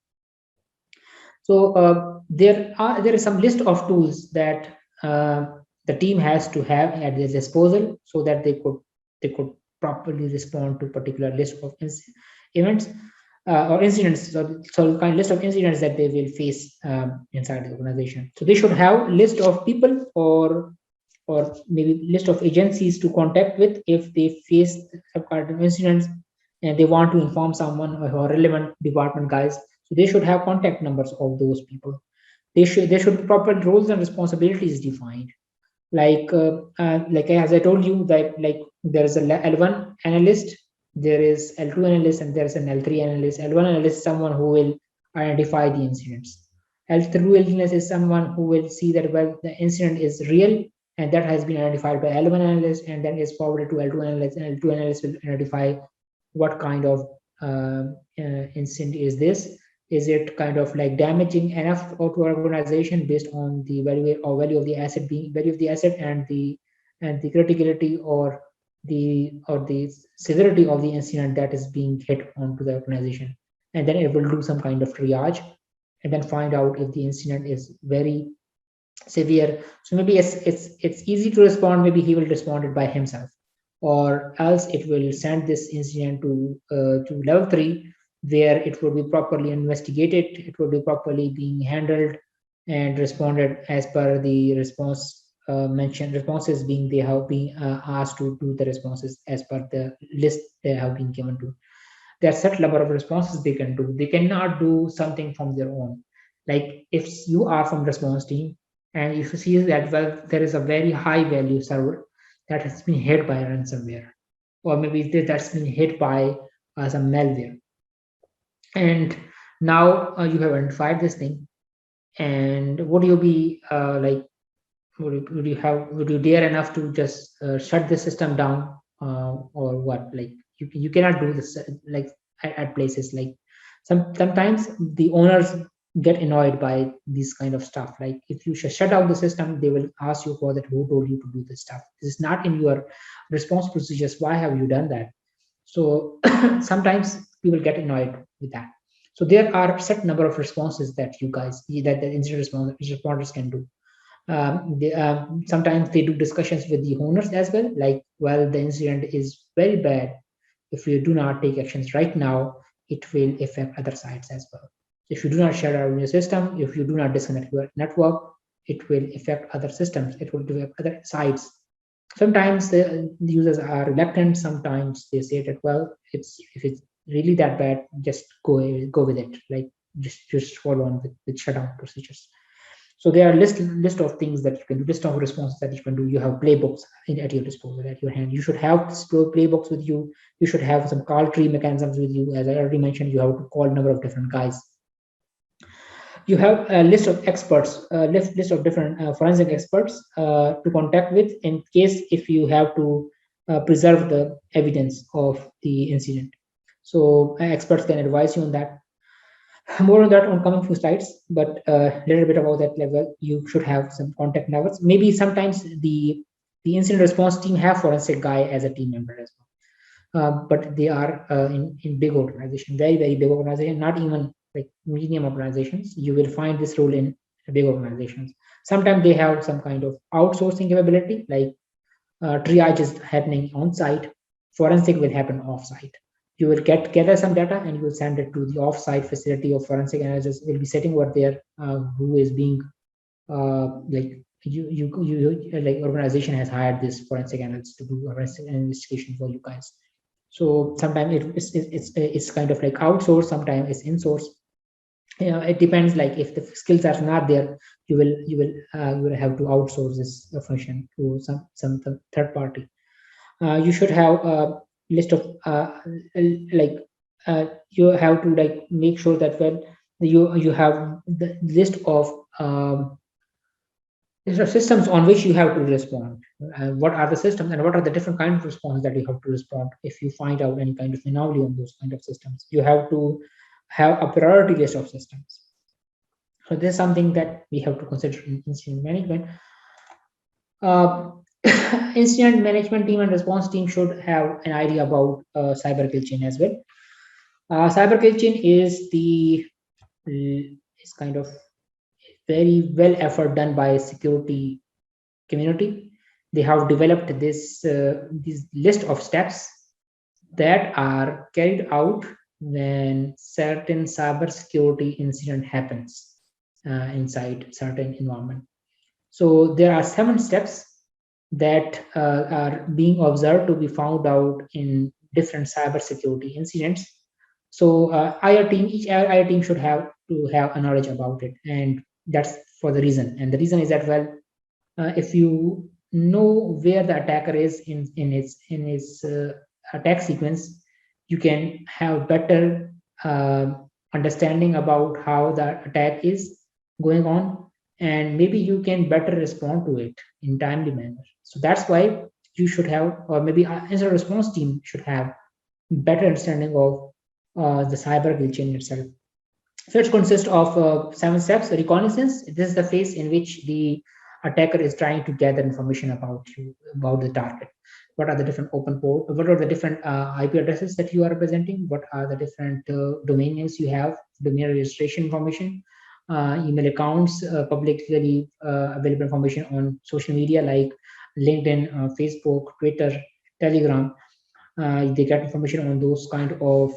So there is some list of tools that the team has to have at their disposal, so that they could properly respond to particular list of events or incidents. So kind of list of incidents that they will face inside the organization. So they should have list of people or or maybe list of agencies to contact with if they face some kind of incidents and they want to inform someone or relevant department guys. So they should have contact numbers of those people. There should be proper roles and responsibilities defined. Like as I told you that like there is a L1 analyst, there is L2 analyst, and there is an L3 analyst. L1 analyst is someone who will identify the incidents. L3 analyst is someone who will see that well the incident is real and that has been identified by L1 analyst and then is forwarded to L2 analyst, and L2 analyst will identify what kind of incident is this. Is it kind of like damaging enough to organization based on the value of the asset being value of the asset and the criticality or the severity of the incident that is being hit onto the organization, and then it will do some kind of triage and then find out if the incident is very severe. So maybe it's easy to respond. Maybe he will respond it by himself, or else it will send this incident to level three, where it will be properly investigated. It will be properly being handled and responded as per the mentioned responses being they have been asked to do the responses as per the list they have been given to. There are set number of responses they can do. They cannot do something from their own. Like if you are from response team and if you see that well there is a very high value server that has been hit by ransomware, or maybe that's been hit by some malware, and now you have identified this thing, and would you be would you dare enough to just shut the system down, or what? Like you cannot do this like at places like sometimes the owners get annoyed by this kind of stuff. Like if you shut down the system, they will ask you for that, who told you to do this stuff? This is not in your response procedures. Why have you done that? So sometimes people get annoyed with that. So there are set number of responses that the incident responders can do. Sometimes they do discussions with the owners as well, like well the incident is very bad, if you do not take actions right now it will affect other sites as well. If you do not shut down your system, if you do not disconnect your network, it will affect other systems, it will affect other sites. Sometimes the users are reluctant, sometimes they say that well it's if it's really that bad, just go with it, like just follow on with shutdown procedures. So there are list of things that you can do, list of responses that you can do. You have playbooks at your disposal, at your hand. You should have playbooks with you. You should have some call tree mechanisms with you. As I already mentioned, you have to call a number of different guys. You have a list of experts, list of different forensic experts to contact with in case if you have to preserve the evidence of the incident. So experts can advise you on that. More on that on coming few slides, but a little bit about that level. You should have some contact numbers. Maybe sometimes the incident response team have forensic guy as a team member as well, but they are in big organization, very big organization, not even like medium organizations. You will find this role in big organizations. Sometimes they have some kind of outsourcing capability, like triage is happening on site, forensic will happen off site. You will gather some data and you will send it to the off-site facility of forensic analysis. Will be sitting over there, who is being like like organization has hired this forensic analyst to do a forensic investigation for you guys. So sometimes it's kind of like outsourced, sometimes it's in-source. It depends. Like if the skills are not there, you will have to outsource this function to some third party. You should have a list of like you have to like make sure that when you have the list of systems on which you have to respond. What are the systems and what are the different kinds of responses that you have to respond if you find out any kind of anomaly on those kind of systems? You have to have a priority list of systems. So this is something that we have to consider in incident management. Uh, Incident management team and response team should have an idea about cyber kill chain as well. Cyber kill chain is kind of very well effort done by security community. They have developed this list of steps that are carried out when certain cyber security incident happens inside certain environment. So there are 7 steps that are being observed to be found out in different cybersecurity incidents. So IR team, each IR team should have to have a knowledge about it, and that's for the reason. And the reason is that, well, if you know where the attacker is in its attack sequence, you can have better uh, understanding about how the attack is going on, and maybe you can better respond to it in timely manner. So that's why you should have, or maybe incident response team should have better understanding of the cyber kill chain itself. So it consists of 7 steps. Reconnaissance. This is the phase in which the attacker is trying to gather information about you, about the target. What are the different open port? What are the different IP addresses that you are representing? What are the different domain names you have? Domain registration information, email accounts, publicly available information on social media like LinkedIn, Facebook, Twitter, Telegram. They get information on those kind of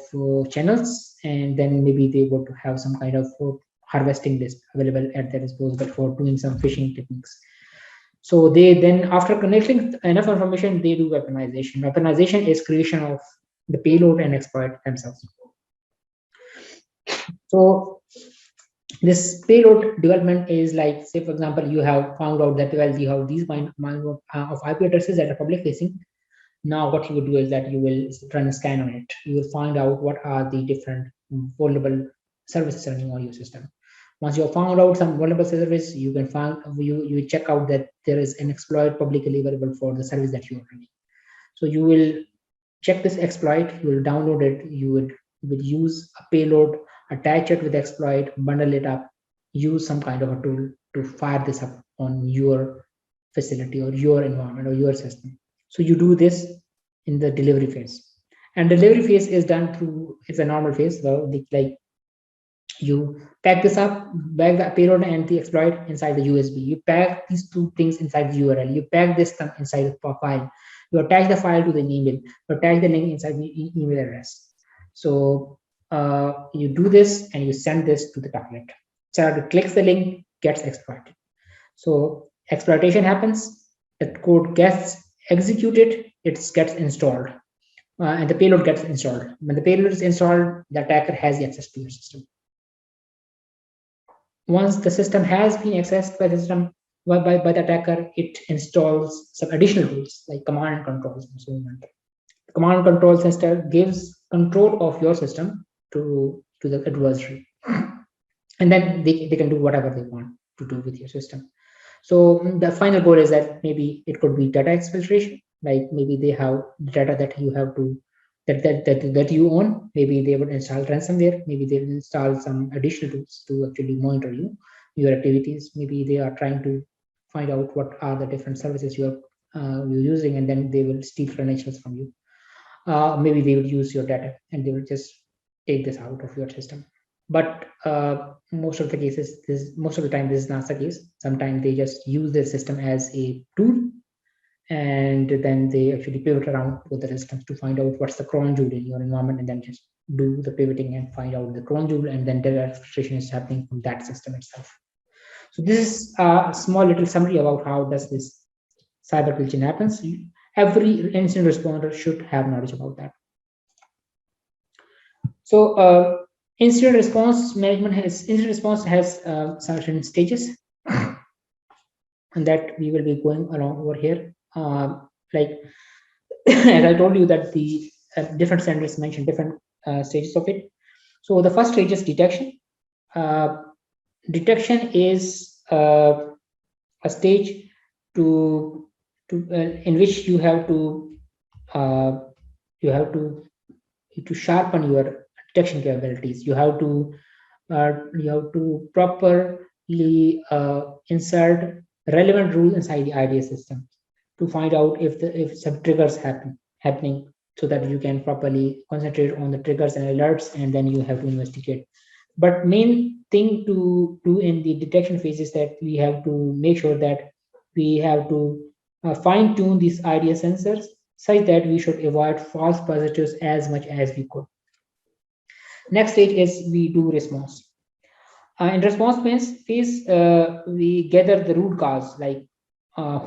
channels, and then maybe they would have some kind of harvesting list available at their disposal for doing some phishing techniques. So they then, after collecting enough information, they do weaponization. Weaponization is creation of the payload and exploit themselves. So this payload development is like, say for example, you have found out that, well, you have these kind of IP addresses that are public facing. Now, what you would do is that you will run a scan on it. You will find out what are the different vulnerable services running on your system. Once you have found out some vulnerable service, you can find you check out that there is an exploit publicly available for the service that you are running. So you will check this exploit. You will download it. You would use a payload, attach it with exploit, bundle it up, use some kind of a tool to fire this up on your facility or your environment or your system. So you do this in the delivery phase. And delivery phase is done through, it's a normal phase. Well, like you pack this up, bag the payload and the exploit inside the USB. You pack these two things inside the URL. You pack this stuff inside the file. You attach the file to the email. You attach the link inside the email address. So you do this and you send this to the target. Target clicks the link, gets exploited. So exploitation happens, the code gets executed, it gets installed, and the payload gets installed. When the payload is installed, the attacker has access to your system. Once the system has been accessed by the system by the attacker, it installs some additional tools like command and controls and so on. The command and control system gives control of your system to the adversary, and then they can do whatever they want to do with your system. So the final goal is that maybe it could be data exfiltration, like maybe they have data that you have to that you own. Maybe they would install ransomware. Maybe they will install some additional tools to actually monitor your activities. Maybe they are trying to find out what are the different services you're using, and then they will steal credentials from you. Maybe they will use your data and they will just take this out of your system. But most of the cases, most of the time, this is not the case. Sometimes they just use their system as a tool, and then they actually pivot around with the systems to find out what's the cron jewel in your environment, and then just do the pivoting and find out the cron jewel, and then data exfiltration is happening from that system itself. So this is a small little summary about how does this cyber kill chain happens. Every incident responder should have knowledge about that. So incident response management has certain stages, and that we will be going along over here. Like as I told you that the different standards mention different stages of it. So the first stage is detection. Detection is a stage in which you have to sharpen your detection capabilities. You have to properly insert relevant rules inside the IDS system to find out if some triggers happening, so that you can properly concentrate on the triggers and alerts, and then you have to investigate. But main thing to do in the detection phase is that we have to make sure that we have to fine tune these IDS sensors such that we should avoid false positives as much as we could. Next stage is we do response. In response phase, we gather the root cause, like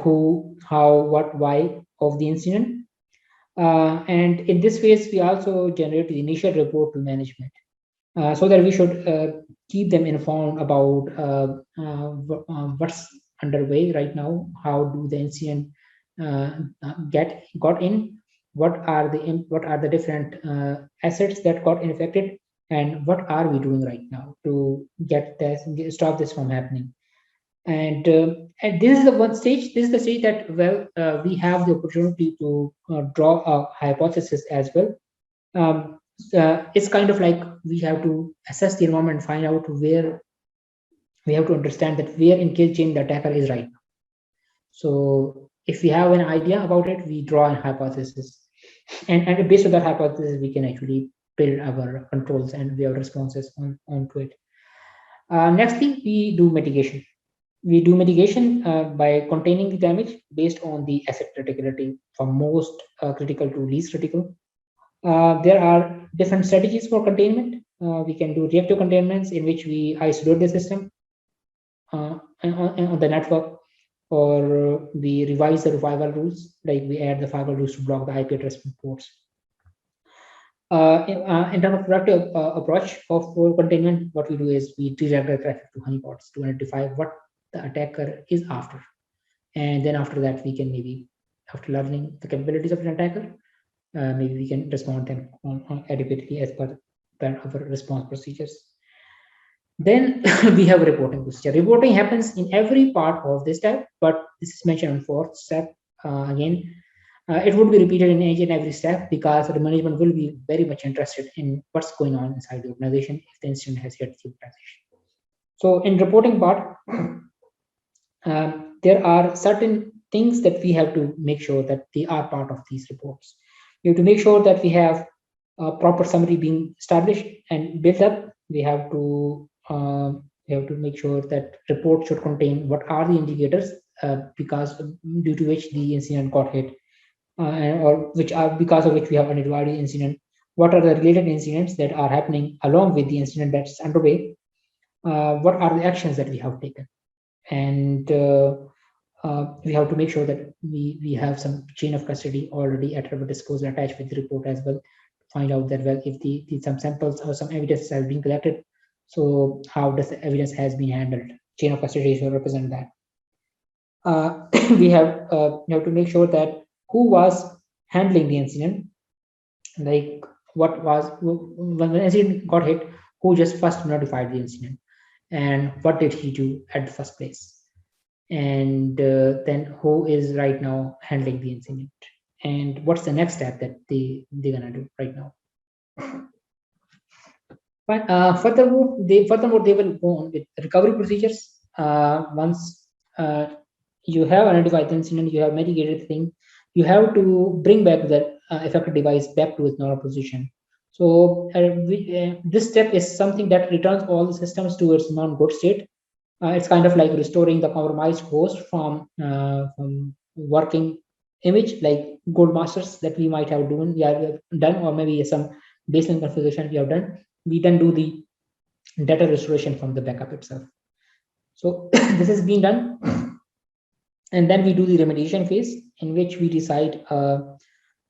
who, how, what, why of the incident. And in this phase, we also generate the initial report to management, so that we should keep them informed about what's underway right now, how do the incident got in, what are the different assets that got infected, and what are we doing right now to stop this from happening. And this is the one stage. This is the stage that, well, we have the opportunity to draw a hypothesis as well. It's kind of like we have to assess the environment, find out where, we have to understand that where in kill chain the attacker is right now. So if we have an idea about it, we draw a hypothesis, and based on that hypothesis, we can actually build our controls and we have responses onto it. Nextly, we do mitigation. We do mitigation by containing the damage based on the asset criticality, from most critical to least critical. There are different strategies for containment. We can do reactive containments, in which we isolate the system on the network, or we revise the firewall rules, like we add the firewall rules to block the IP address from ports. In terms of productive approach of containment, what we do is we redirect the traffic to honeypots to identify what the attacker is after. And then after that, we can maybe, after learning the capabilities of an attacker, maybe we can respond them adequately as per our response procedures. Then we have a reporting procedure. Reporting happens in every part of this step, but this is mentioned on fourth step. Again, it would be repeated in each and every step, because the management will be very much interested in what's going on inside the organization if the incident has hit the organization. So in reporting part, there are certain things that we have to make sure that they are part of these reports. We have to make sure that we have a proper summary being established and built up. We have to make sure that report should contain what are the indicators, because due to which the incident got hit, or which are because of which we have identified the incident. What are the related incidents that are happening along with the incident that's underway? What are the actions that we have taken? And we have to make sure that we have some chain of custody already at our disposal attached with the report as well, to find out that, well, if some samples or some evidence has been collected, so how does the evidence has been handled? Chain of custody should represent that. We have to make sure that who was handling the incident, like what was, when the incident got hit, who just first notified the incident, and what did he do at the first place, and then who is right now handling the incident, and what's the next step that they're gonna do right now. But furthermore, they will go on with recovery procedures. Once you have identified the incident, you have mitigated the thing, you have to bring back the affected device back to its normal position. So this step is something that returns all the systems to its non-good state. It's kind of like restoring the compromised host from working image, like gold masters that we might have done, or maybe some baseline configuration we have done. We then do the data restoration from the backup itself. So this is being done, and then we do the remediation phase, in which we decide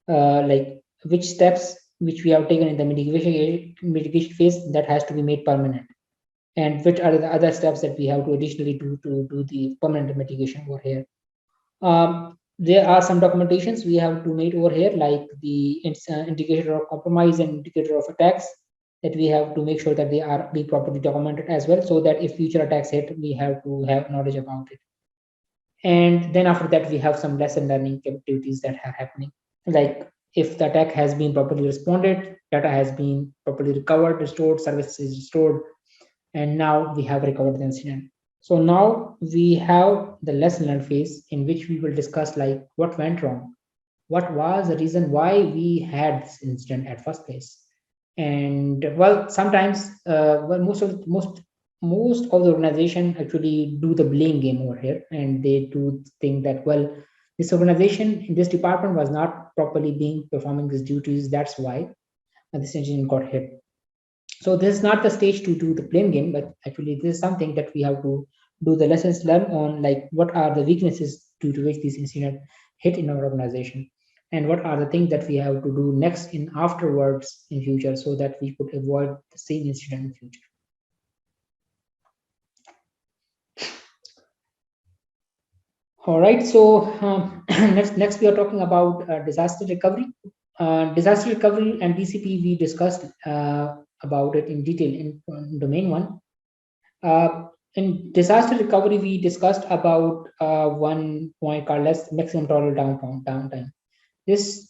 like which steps which we have taken in the mitigation phase that has to be made permanent, and which are the other steps that we have to additionally do to do the permanent mitigation over here. There are some documentations we have to make over here, like the indicator of compromise and indicator of attacks, that we have to make sure that they are being properly documented as well, so that if future attacks hit, we have to have knowledge about it. And then after that, we have some lesson learning activities that are happening, like if the attack has been properly responded, data has been properly recovered, restored, service is restored, and now we have recovered the incident. So now we have the lesson learned phase, in which we will discuss like what went wrong, what was the reason why we had this incident at first place. And well, sometimes most of the organization actually do the blame game over here, and they do think that, well, this organization in this department was not properly being performing these duties, that's why this engine got hit. So this is not the stage to do the blame game, but actually this is something that we have to do the lessons learned on, like what are the weaknesses due to which this incident hit in our organization, and what are the things that we have to do next in afterwards in future so that we could avoid the same incident in future. All right, so next we are talking about disaster recovery. Disaster recovery and DCP, we discussed about it in detail in domain one. In disaster recovery, we discussed about one point called as maximum tolerable downtime. This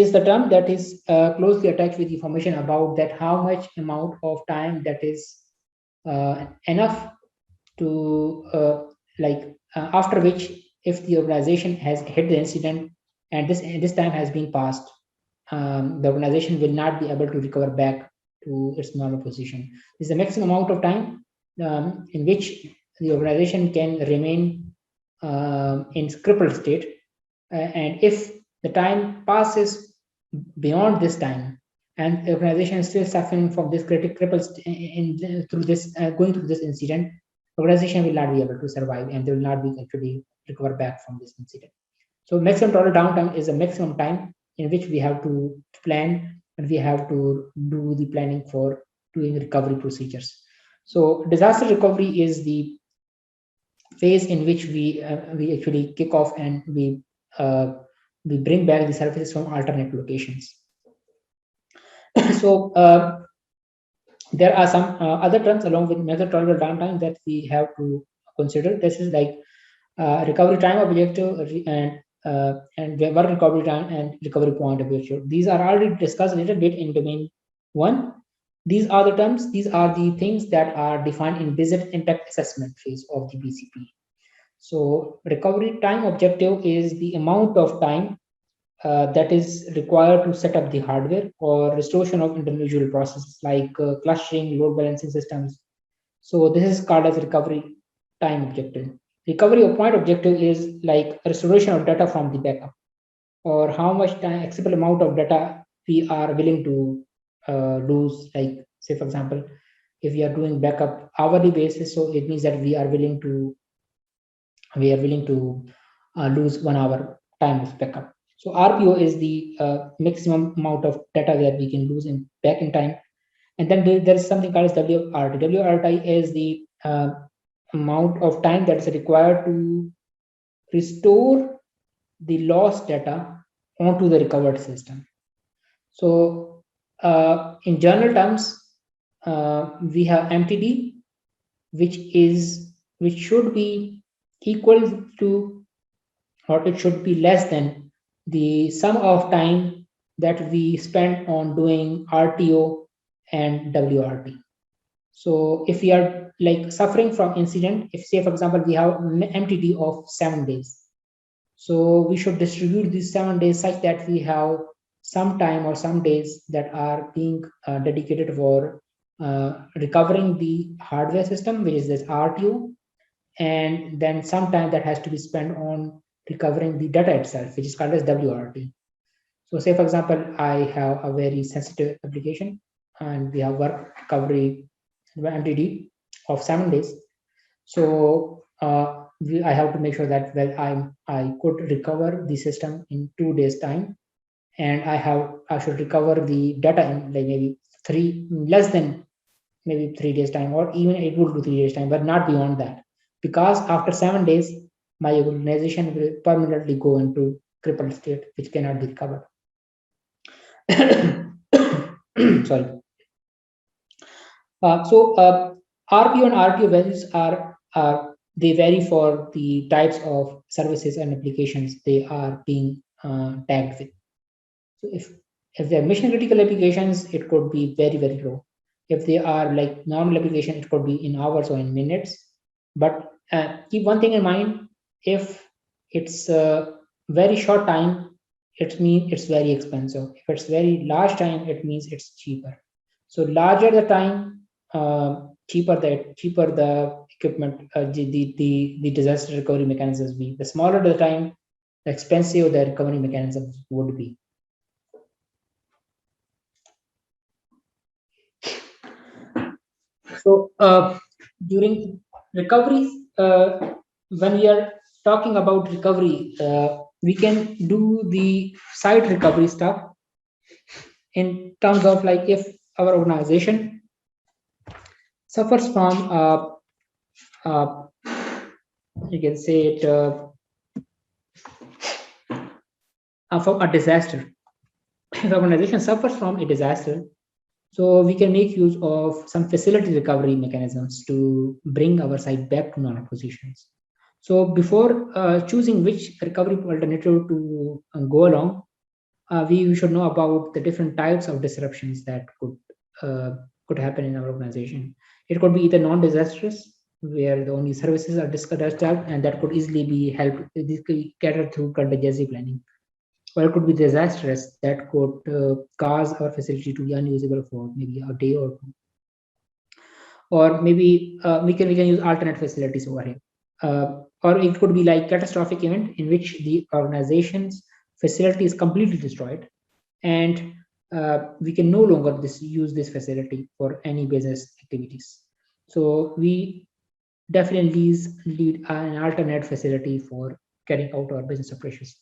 is the term that is closely attached with information about that how much amount of time that is enough to after which, if the organization has hit the incident and this time has been passed, the organization will not be able to recover back to its normal position. This is the maximum amount of time in which the organization can remain in crippled state, and if the time passes beyond this time and the organization is still suffering from this crippled through this going through this incident, organization will not be able to survive and they will not be actually recover back from this incident. So maximum total downtime is a maximum time in which we have to plan and we have to do the planning for doing recovery procedures. So disaster recovery is the phase in which we actually kick off and we bring back the services from alternate locations. So there are some other terms along with method tolerable downtime that we have to consider. This is like recovery time objective and work recovery time and recovery point objective. These are already discussed a little bit in domain one. These are the terms, these are the things that are defined in business impact assessment phase of the BCP. So recovery time objective is the amount of time that is required to set up the hardware or restoration of individual processes like clustering, load balancing systems. So this is called as recovery time objective. Recovery point objective is like restoration of data from the backup, or how much time, acceptable amount of data we are willing to lose. Like say for example, if we are doing backup hourly basis, so it means that we are willing to lose 1 hour time of backup. So RPO is the maximum amount of data that we can lose back in time. And then there is something called as WRT. WRT is the amount of time that is required to restore the lost data onto the recovered system. So in general terms, we have MTD, which should be equal to, or it should be less than the sum of time that we spend on doing RTO and WRT. So if we are like suffering from incident, if say for example we have MTD of 7 days, so we should distribute these 7 days such that we have some time or some days that are being dedicated for recovering the hardware system, which is this RTO, and then some time that has to be spent on recovering the data itself, which is called as WRT. So say for example, I have a very sensitive application and we have work recovery MTD of 7 days. So I have to make sure that I could recover the system in 2 days time, and I should recover the data in like maybe less than maybe 3 days time, or even equal to 3 days time, but not beyond that, because after 7 days my organization will permanently go into crippled state, which cannot be recovered. Sorry. RPO and RTO values they vary for the types of services and applications they are being tagged with. So if they are mission critical applications, it could be very low. If they are like normal application, it could be in hours or in minutes. But keep one thing in mind: if it's a very short time, it means it's very expensive. If it's very large time, it means it's cheaper. So larger the time, cheaper the equipment, the disaster recovery mechanisms be. The smaller the time, the expensive the recovery mechanisms would be. So during recovery, when we are talking about recovery, we can do the site recovery stuff in terms of like if our organization suffers from uh, you can say it from a disaster. If organization suffers from a disaster, so we can make use of some facility recovery mechanisms to bring our site back to normal positions. So before choosing which recovery alternative to go along, we should know about the different types of disruptions that could happen in our organization. It could be either non-disastrous, where the only services are disturbed, and that could easily be helped catered through contingency planning. Or it could be disastrous, that could cause our facility to be unusable for maybe a day or two. Or maybe we can use alternate facilities over here. Or it could be like catastrophic event in which the organization's facility is completely destroyed, and we can no longer use this facility for any business activities. So we definitely need an alternate facility for carrying out our business operations.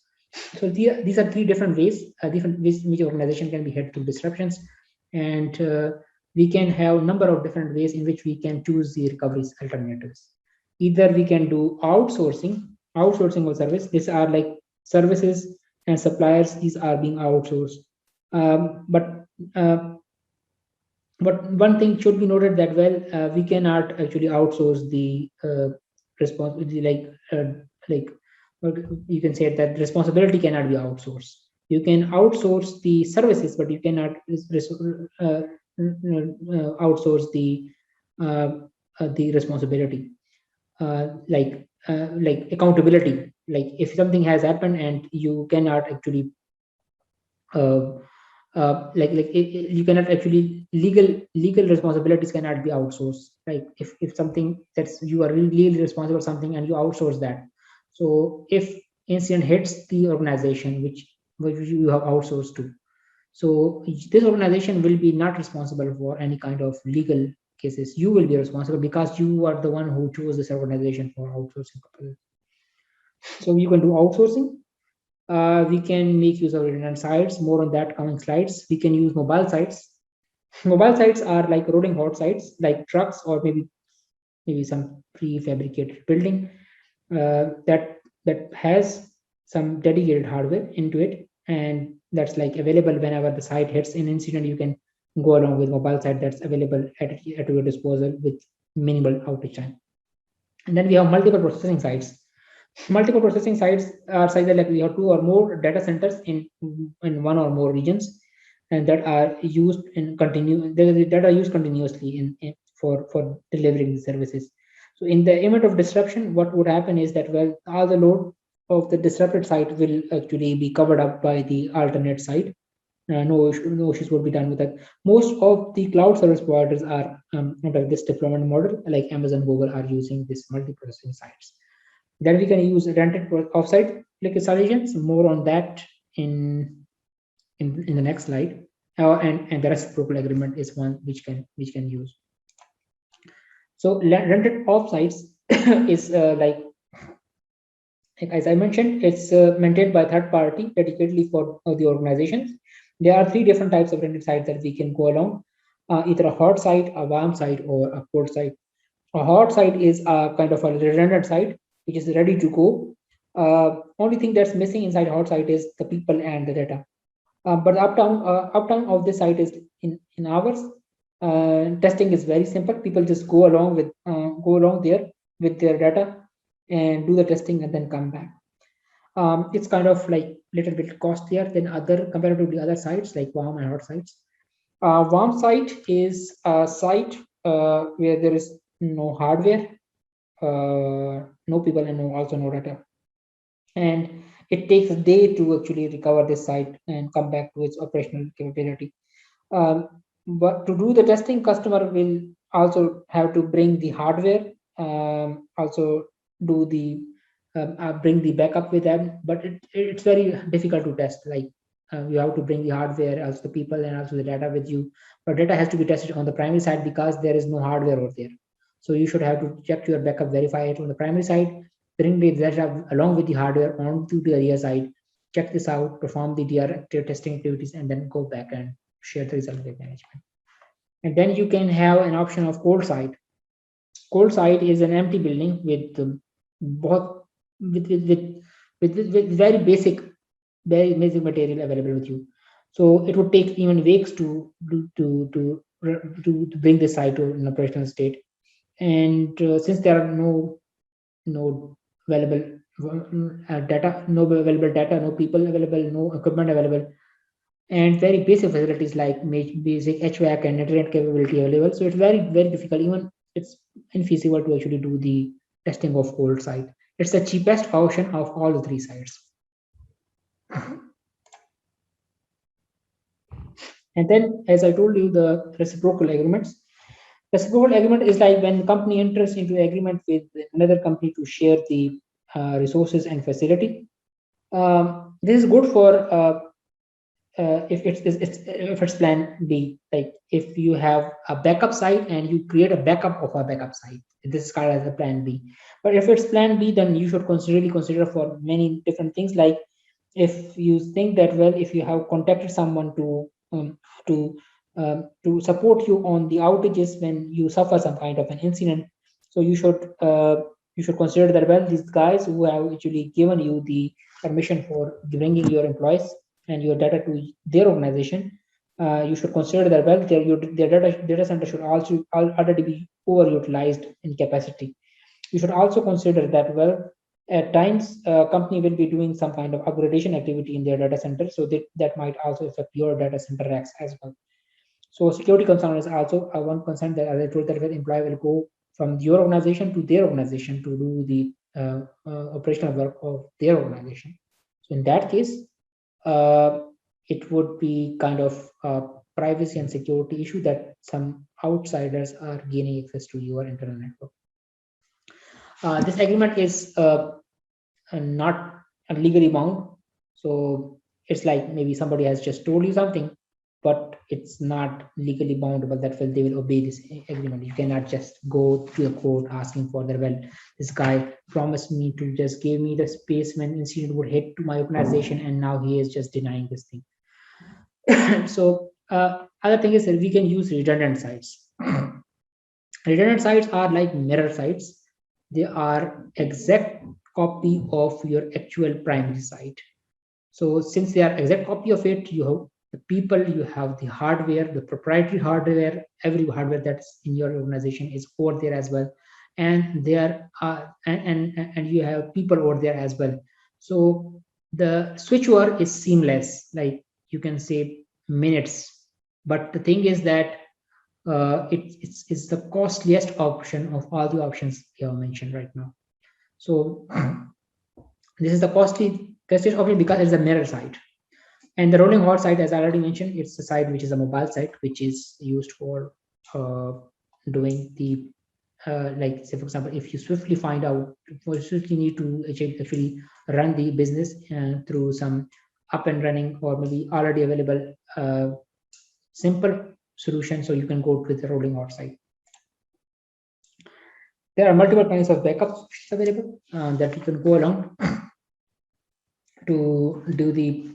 So these are three different ways in which organization can be hit through disruptions, and we can have a number of different ways in which we can choose the recovery alternatives. Either we can do outsourcing of service. These are like services and suppliers. These are being outsourced. But one thing should be noted that we cannot actually outsource the responsibility, like you can say that responsibility cannot be outsourced. You can outsource the services, but you cannot outsource the responsibility, like accountability. Like if something has happened and you cannot actually uh, you cannot actually legal responsibilities cannot be outsourced. Like if something that's you are really responsible for something and you outsource that, so if incident hits the organization which you have outsourced to, so this organization will be not responsible for any kind of legal cases. You will be responsible because you are the one who chose this organization for outsourcing purposes. So you can do outsourcing. We can make use of redundant sites. More on that coming slides. We can use mobile sites. Mobile sites are like rolling hot sites, like trucks or maybe some prefabricated building that has some dedicated hardware into it, and that's like available whenever the site hits an incident. You can go along with mobile site that's available at your disposal with minimal outage time. And then we have multiple processing sites. Multiple processing sites are sites like we have two or more data centers in one or more regions, and that are used that are used continuously for delivering the services. So in the event of disruption, what would happen is that all the load of the disrupted site will actually be covered up by the alternate site. No issues would be done with that. Most of the cloud service providers are under this deployment model, like Amazon, Google are using this multi-processing sites. Then we can use rented offsite like solutions. More on that in the next slide. And the reciprocal agreement is one which can use. So rented offsites is like as I mentioned, it's maintained by third party dedicatedly for the organizations. There are three different types of rented sites that we can go along, either a hot site, a warm site, or a cold site. A hot site is a kind of a redundant site which is ready to go. Only thing that's missing inside hot site is the people and the data. But uptime of this site is in hours. Testing is very simple. People just go along there with their data and do the testing and then come back. It's kind of like little bit costlier than comparatively other sites like warm and hot sites. Warm site is a site where there is no hardware, no people, and also no data. And it takes a day to actually recover this site and come back to its operational capability. But to do the testing, customer will also have to bring the hardware, also do the bring the backup with them. But it's very difficult to test. Like you have to bring the hardware, also the people, and also the data with you. But data has to be tested on the primary side because there is no hardware over there. So you should have to check your backup, verify it on the primary side, bring the data along with the hardware onto the DR side, check this out, perform the DR testing activities, and then go back and share the result with management. And then you can have an option of cold site. Cold site is an empty building with both with very basic material available with you. So it would take even weeks to bring the site to an operational state. And since there are no available data, no people available, no equipment available, and very basic facilities like basic HVAC and internet capability available. So it's very difficult. Even it's infeasible to actually do the testing of cold site. It's the cheapest option of all the three sites. And then, as I told you, the reciprocal agreements. Reciprocal agreement is like when the company enters into agreement with another company to share the resources and facility. This is good for if it's plan B, like if you have a backup site and you create a backup of a backup site, this is called as a plan B. But if it's plan B, then you should consider for many different things. Like if you think that, well, if you have contacted someone to support you on the outages when you suffer some kind of an incident, so you should consider that, well, these guys who have actually given you the permission for bringing your employees and your data to their organization, you should consider that, well, their data center should also already be overutilized in capacity. You should also consider that, well, at times company will be doing some kind of upgradation activity in their data center, so that might also affect your data center racks as well. So security concern is also one concern that, as I told, that the employee will go from your organization to their organization to do the operational work of their organization. So in that case, it would be kind of a privacy and security issue that some outsiders are gaining access to your internal network. This agreement is not legally bound. So it's like maybe somebody has just told you something, but it's not legally boundable that they will obey this agreement. You cannot just go to the court asking for the, well, this guy promised me to just give me the space when incident would hit to my organization, and now he is just denying this thing. So other thing is that we can use redundant sites. Redundant sites are like mirror sites. They are exact copy of your actual primary site. So since they are exact copy of it, you have the people, you have the hardware, the proprietary hardware, every hardware that's in your organization is over there as well, and there and you have people over there as well. So the switchover is seamless, like you can save minutes. But the thing is that it's the costliest option of all the options you have mentioned right now. So this is the costliest option because it's a mirror site. And the rolling hot site, as I already mentioned, it's a site which is a mobile site, which is used for doing the like, say for example, if you swiftly need to actually run the business through some up and running or maybe already available simple solution, so you can go with the rolling hot site. There are multiple kinds of backups available that you can go along to do the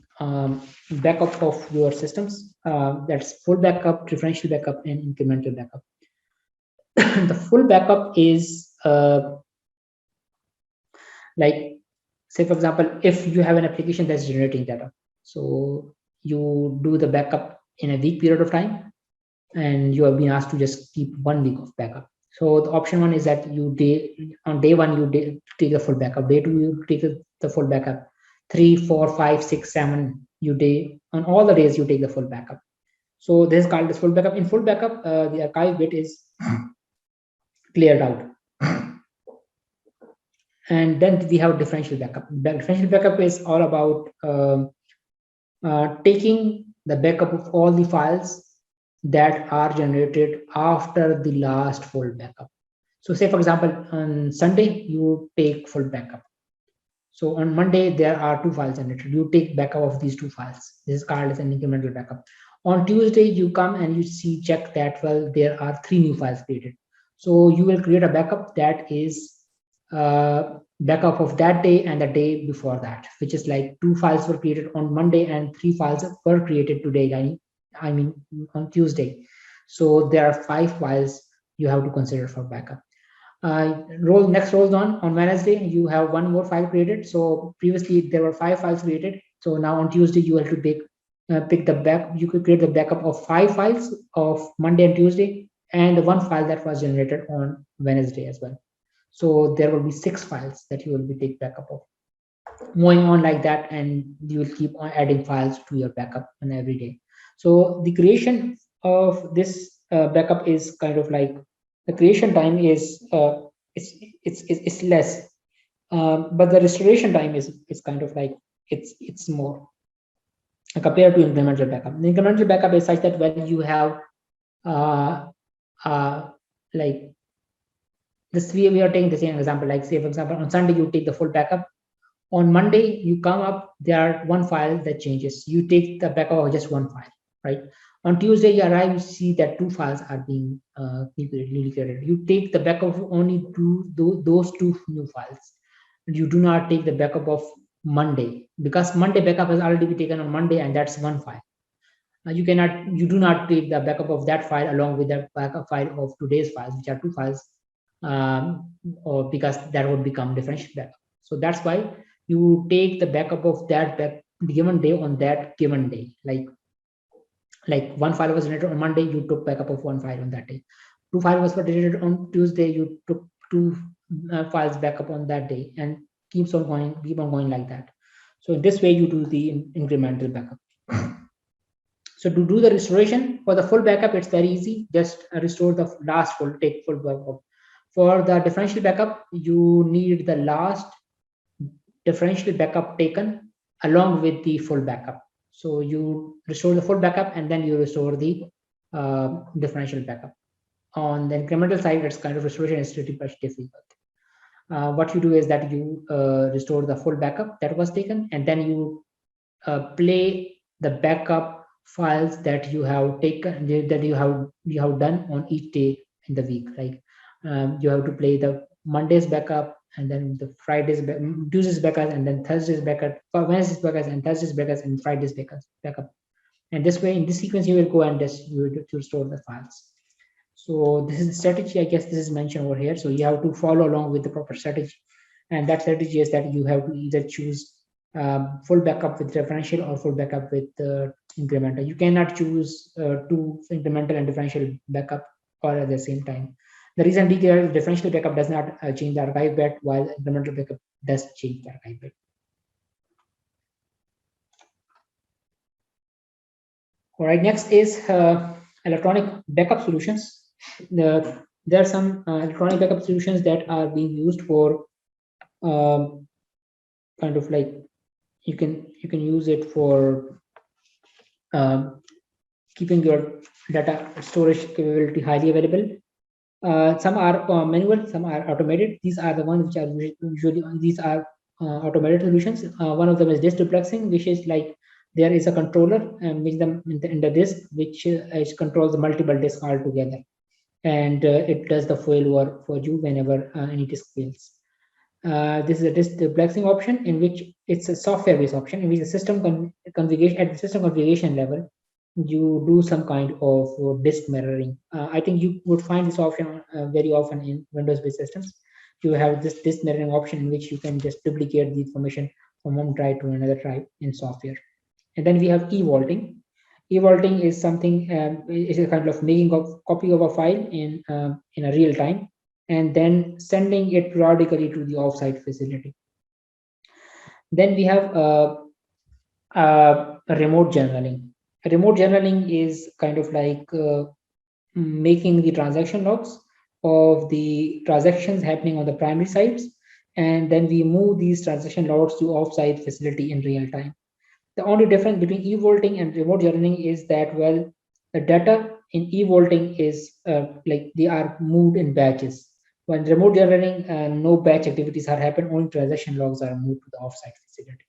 backup of your systems. That's full backup, differential backup, and incremental backup. The full backup is like, say for example, if you have an application that's generating data, so you do the backup in a week period of time, and you have been asked to just keep 1 week of backup. So the option one is that on day one you take the full backup, day two you take the full backup, 3, 4, 5, 6, 7 on all the days you take the full backup. So this is called as full backup. In full backup, the archive bit is cleared out. And then we have differential backup. Differential backup is all about taking the backup of all the files that are generated after the last full backup. So say for example, on Sunday, you take full backup. So on Monday, there are 2 files generated. You take backup of these 2 files. This is called as an incremental backup. On Tuesday, you come and you check that, well, there are 3 new files created. So you will create a backup that is backup of that day and the day before that, which is like 2 files were created on Monday and 3 files were created today. I mean on Tuesday. So there are 5 files you have to consider for backup. Next rolls on Wednesday, you have one more file created. So previously there were 5 files created. So now on Tuesday you have to pick the back. You could create the backup of 5 files of Monday and Tuesday, and the one file that was generated on Wednesday as well. So there will be 6 files that you will be take backup of. Moving on like that, and you will keep on adding files to your backup on every day. So the creation of this backup is kind of like the creation time is it's less, but the restoration time is kind of like it's more compared to incremental backup. The incremental backup is such that when you have uh, uh, like this, we are taking the same example. Like say for example, on Sunday you take the full backup. On Monday you come up, there are one file that changes. You take the backup of just one file, right? On Tuesday you arrive, you see that 2 files are being newly created. You take the backup of only those 2 new files. You do not take the backup of Monday, because Monday backup has already been taken on Monday, and that's one file. You do not take the backup of that file along with the backup file of today's files, which are 2 files, or because that would become differential backup. So that's why you take the backup of that given day on that given day. Like one file was generated on Monday, you took backup of one file on that day. 2 files were generated on Tuesday, you took 2 files backup on that day, and keep on going like that. So in this way, you do the incremental backup. So to do the restoration for the full backup, it's very easy. Just restore the last take full backup. For the differential backup, you need the last differential backup taken along with the full backup. So you restore the full backup and then you restore the differential backup. On the incremental side, it's kind of restoration is pretty much difficult. What you do is that you restore the full backup that was taken, and then you play the backup files that you have taken, that you have done on each day in the week. Like you have to play the Monday's backup, and then the Tuesday's backup, and then Thursday's backup, Wednesday's backup, and Thursday's backup, and Friday's backup. And this way, in this sequence, you will go and just you will to store the files. So this is the strategy. I guess this is mentioned over here. So you have to follow along with the proper strategy, and that strategy is that you have to either choose full backup with differential or full backup with incremental. You cannot choose 2 incremental and differential backup all at the same time. The reason differential backup does not change the archive bit, while incremental backup does change the archive bit. All right, next is electronic backup solutions. There are some electronic backup solutions that are being used for kind of like you can use it for keeping your data storage capability highly available. Some are manual, some are automated. These are the ones which are usually these are automated solutions. One of them is disk duplexing, which is like there is a controller which in the disk which controls the multiple disks all together, and it does the failover for you whenever any disk fails. This is a disk duplexing option, in which it's a software-based option in which the system configuration at the system configuration level, you do some kind of disk mirroring. I think you would find this option very often in Windows-based systems. You have this disk mirroring option in which you can just duplicate the information from one drive to another drive in software. And then we have e-vaulting. E-vaulting is something is a kind of making a copy of a file in a real time, and then sending it periodically to the offsite facility. Then we have remote journaling. Remote journaling is kind of like making the transaction logs of the transactions happening on the primary sites, and then we move these transaction logs to offsite facility in real time. The only difference between e-vaulting and remote journaling is that, well, the data in e-vaulting is like they are moved in batches. When remote journaling, no batch activities are happen, only transaction logs are moved to the offsite facility.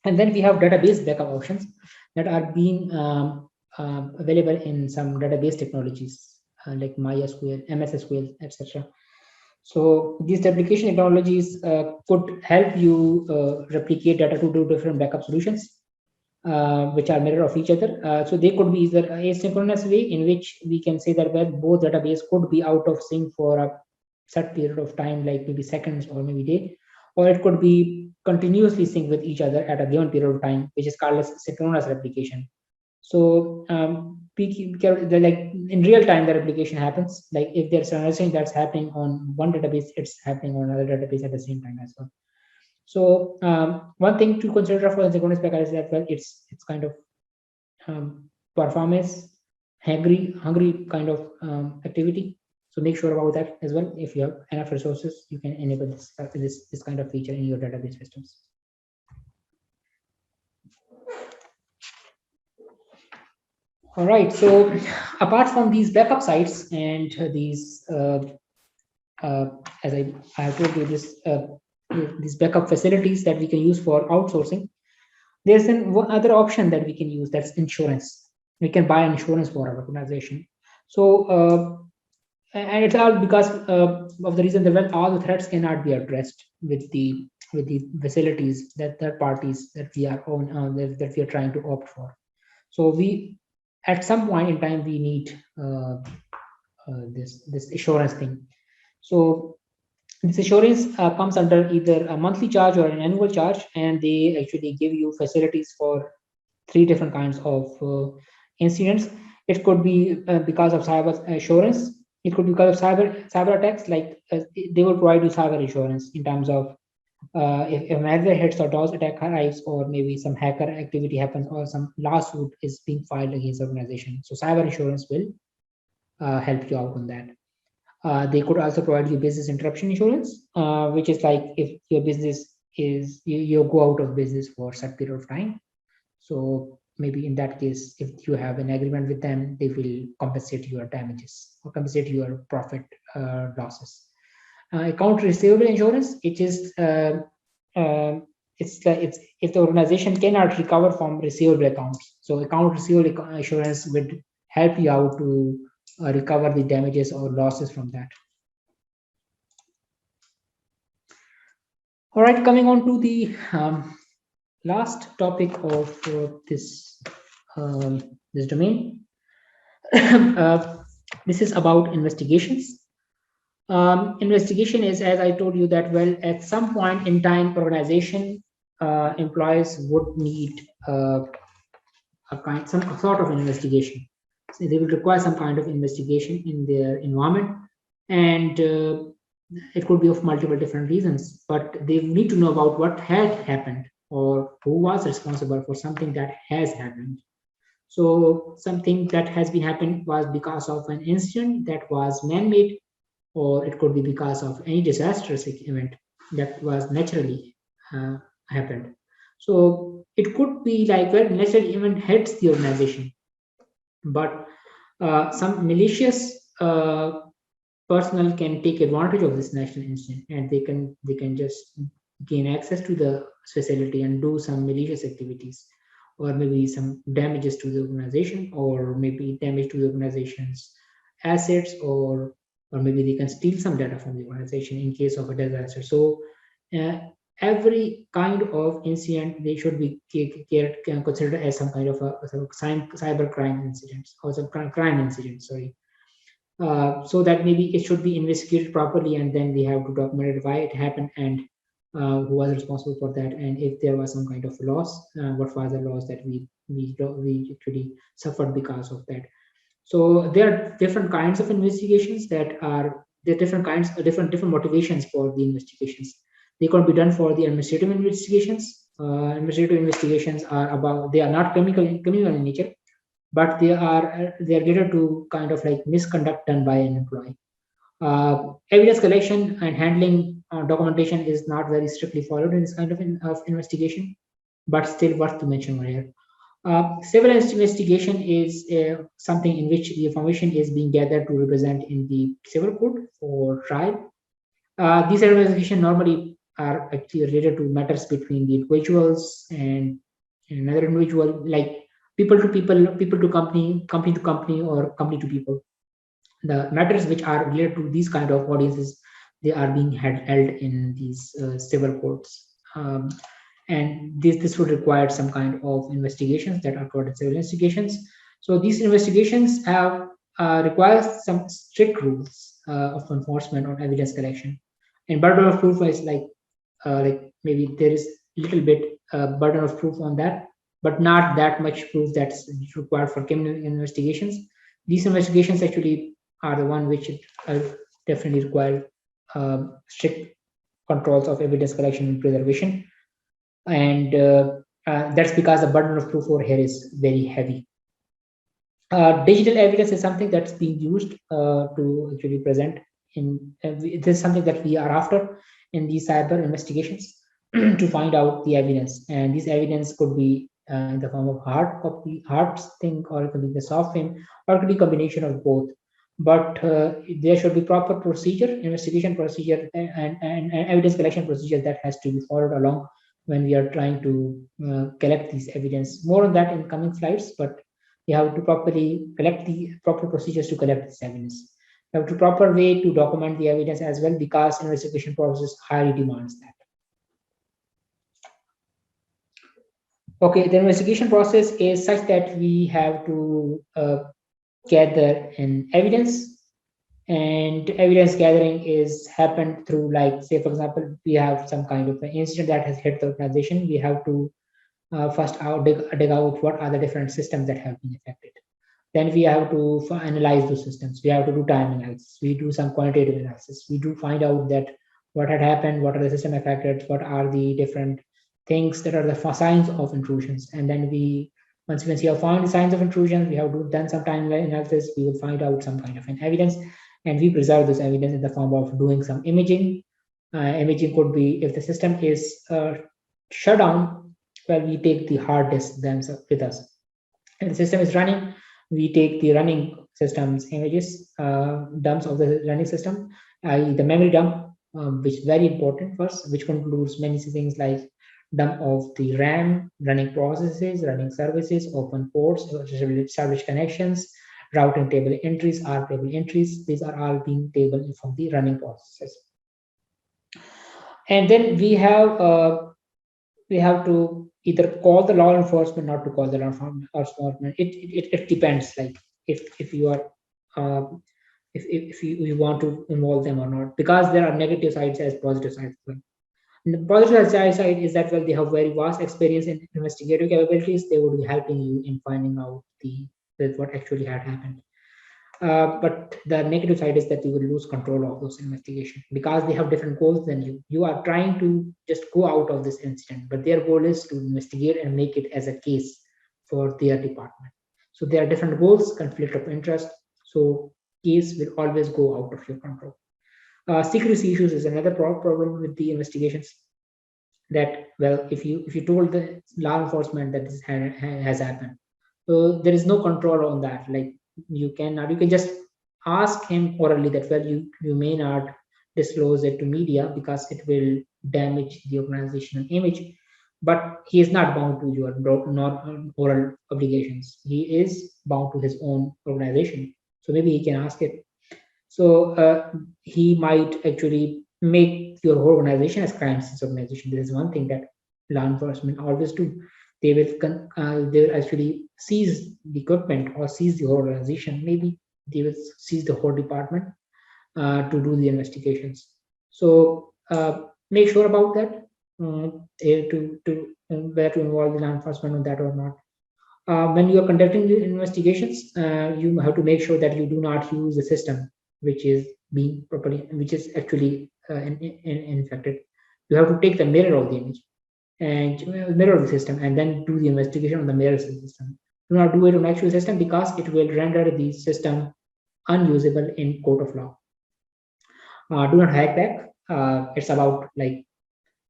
And then we have database backup options that are being available in some database technologies like MySQL, MS SQL, etc. So these replication technologies could help you replicate data to two different backup solutions, which are mirror of each other. So they could be either asynchronous way in which we can say that well, both database could be out of sync for a set period of time, like maybe seconds or maybe day, or it could be continuously sync with each other at a given period of time, which is called as synchronous replication. So like in real time, the replication happens. Like if there's something that's happening on one database, it's happening on another database at the same time as well. So one thing to consider for the synchronous backup is that well, it's kind of performance hungry kind of activity. So make sure about that as well. If you have enough resources, you can enable this kind of feature in your database systems. All right. So apart from these backup sites and these, as I have told you, these backup facilities that we can use for outsourcing, there's one other option that we can use, that's insurance. We can buy insurance for our organization. So and it's all because of the reason that well, all the threats cannot be addressed with the facilities that third parties that we are on that we are trying to opt for. So we at some point in time we need this assurance thing. So this assurance comes under either a monthly charge or an annual charge, and they actually give you facilities for three different kinds of incidents. It could be because of cyber assurance. It could be because of cyber attacks. Like they will provide you cyber insurance in terms of if malware hits or DOS attack arrives, or maybe some hacker activity happens, or some lawsuit is being filed against the organization. So cyber insurance will help you out on that. They could also provide you business interruption insurance, which is like if your business is you go out of business for a set period of time. So maybe in that case, if you have an agreement with them, they will compensate your damages or compensate your profit losses. Account receivable insurance, it is it's if the organization cannot recover from receivable accounts, so account receivable insurance would help you out to recover the damages or losses from that. All right, coming on to the last topic of this this domain. This is about investigations. Investigation is, as I told you, that well, at some point in time, organization employees would need some sort of investigation. So they will require some kind of investigation in their environment, and it could be of multiple different reasons. But they need to know about what had happened or who was responsible for something that has happened. So something that has been happened was because of an incident that was man-made, or it could be because of any disastrous event that was naturally happened. So it could be like where natural event hits the organization, but some malicious personnel can take advantage of this national incident, and they can just gain access to the facility and do some malicious activities, or maybe some damages to the organization, or maybe damage to the organization's assets, or maybe they can steal some data from the organization in case of a disaster. So every kind of incident, they should be considered as some kind of a cyber crime incidents, or some crime incident, sorry. So that maybe it should be investigated properly, and then they have to document it, why it happened, and who was responsible for that, and if there was some kind of loss, what was the loss that we actually suffered because of that. So there are different kinds of investigations that are there are different kinds different motivations for the investigations. They can be done for the administrative investigations. Administrative investigations are about, they are not criminal in nature, but they are related to kind of like misconduct done by an employee. Evidence collection and handling documentation is not very strictly followed in this kind of investigation, but still worth to mention over here. Civil investigation is something in which the information is being gathered to represent in the civil court for trial. These investigations normally are actually related to matters between the individuals and another individual. Like people to people, people to company, company to company, or company to people. The matters which are related to these kind of audiences, they are being held in these civil courts. And this would require some kind of investigations that are called civil investigations. So these investigations have requires some strict rules of enforcement or evidence collection. And burden of proof is like maybe there is little bit burden of proof on that, but not that much proof that's required for criminal investigations. These investigations actually are the one which definitely require strict controls of evidence collection and preservation, and that's because the burden of proof over here is very heavy. Digital evidence is something that's being used to actually present in. This is something that we are after in these cyber investigations to find out the evidence, and this evidence could be in the form of hard copy, hard thing, or it could be the soft film, or it could be a combination of both. But there should be proper procedure, investigation procedure, and evidence collection procedure that has to be followed along when we are trying to collect these evidence. More on that in coming slides, but you have to properly collect the proper procedures to collect this evidence. You have to proper way to document the evidence as well, because investigation process highly demands that. Okay, the investigation process is such that we have to gather an evidence, and evidence gathering is happened through, like, say for example, we have some kind of an incident that has hit the organization. We have to first dig out what are the different systems that have been affected. Then we have to analyze those systems. We have to do time analysis. We do some quantitative analysis. We do find out that what had happened, what are the system affected, what are the different things that are the signs of intrusions. And then once we have found the signs of intrusion, we have done some time analysis. We will find out some kind of an evidence, and we preserve this evidence in the form of doing some imaging. Imaging could be, if the system is shut down, well, we take the hard disk themselves with us. If the system is running, we take the running system's images, dumps of the running system, i.e. the memory dump, which is very important for us, which includes many things like dump of the RAM, running processes, running services, open ports, established connections, routing table entries, R table entries. These are all being tabled from the running processes. And then we have to either call the law enforcement, not to call the law enforcement. It depends, like if you are if you want to involve them or not, because there are negative sides as positive sides. And the positive side is that, well, they have very vast experience in investigative capabilities. They would be helping you in finding out what actually had happened. But the negative side is that you will lose control of those investigations, because they have different goals than you. You are trying to just go out of this incident, but their goal is to investigate and make it as a case for their department. So there are different goals, conflict of interest. So case will always go out of your control. Secrecy issues is another problem with the investigations. That, well, if you told the law enforcement that this has happened, so there is no control on that. Like, you can just ask him orally that, well, you may not disclose it to media because it will damage the organizational image, but he is not bound to your not oral obligations. He is bound to his own organization, so maybe he can ask it. So he might actually make your whole organization as crime sense organization. This is one thing that law enforcement always do. They will actually seize the equipment or seize the whole organization. Maybe they will seize the whole department to do the investigations. So make sure about that, to where to involve the law enforcement on that or not. When you are conducting the investigations, you have to make sure that you do not use a system which is being properly, which is actually infected. You have to take the mirror of the image and mirror the system, and then do the investigation on the mirror system. Do not do it on actual system, because it will render the system unusable in court of law. Do not hack back. It's about, like,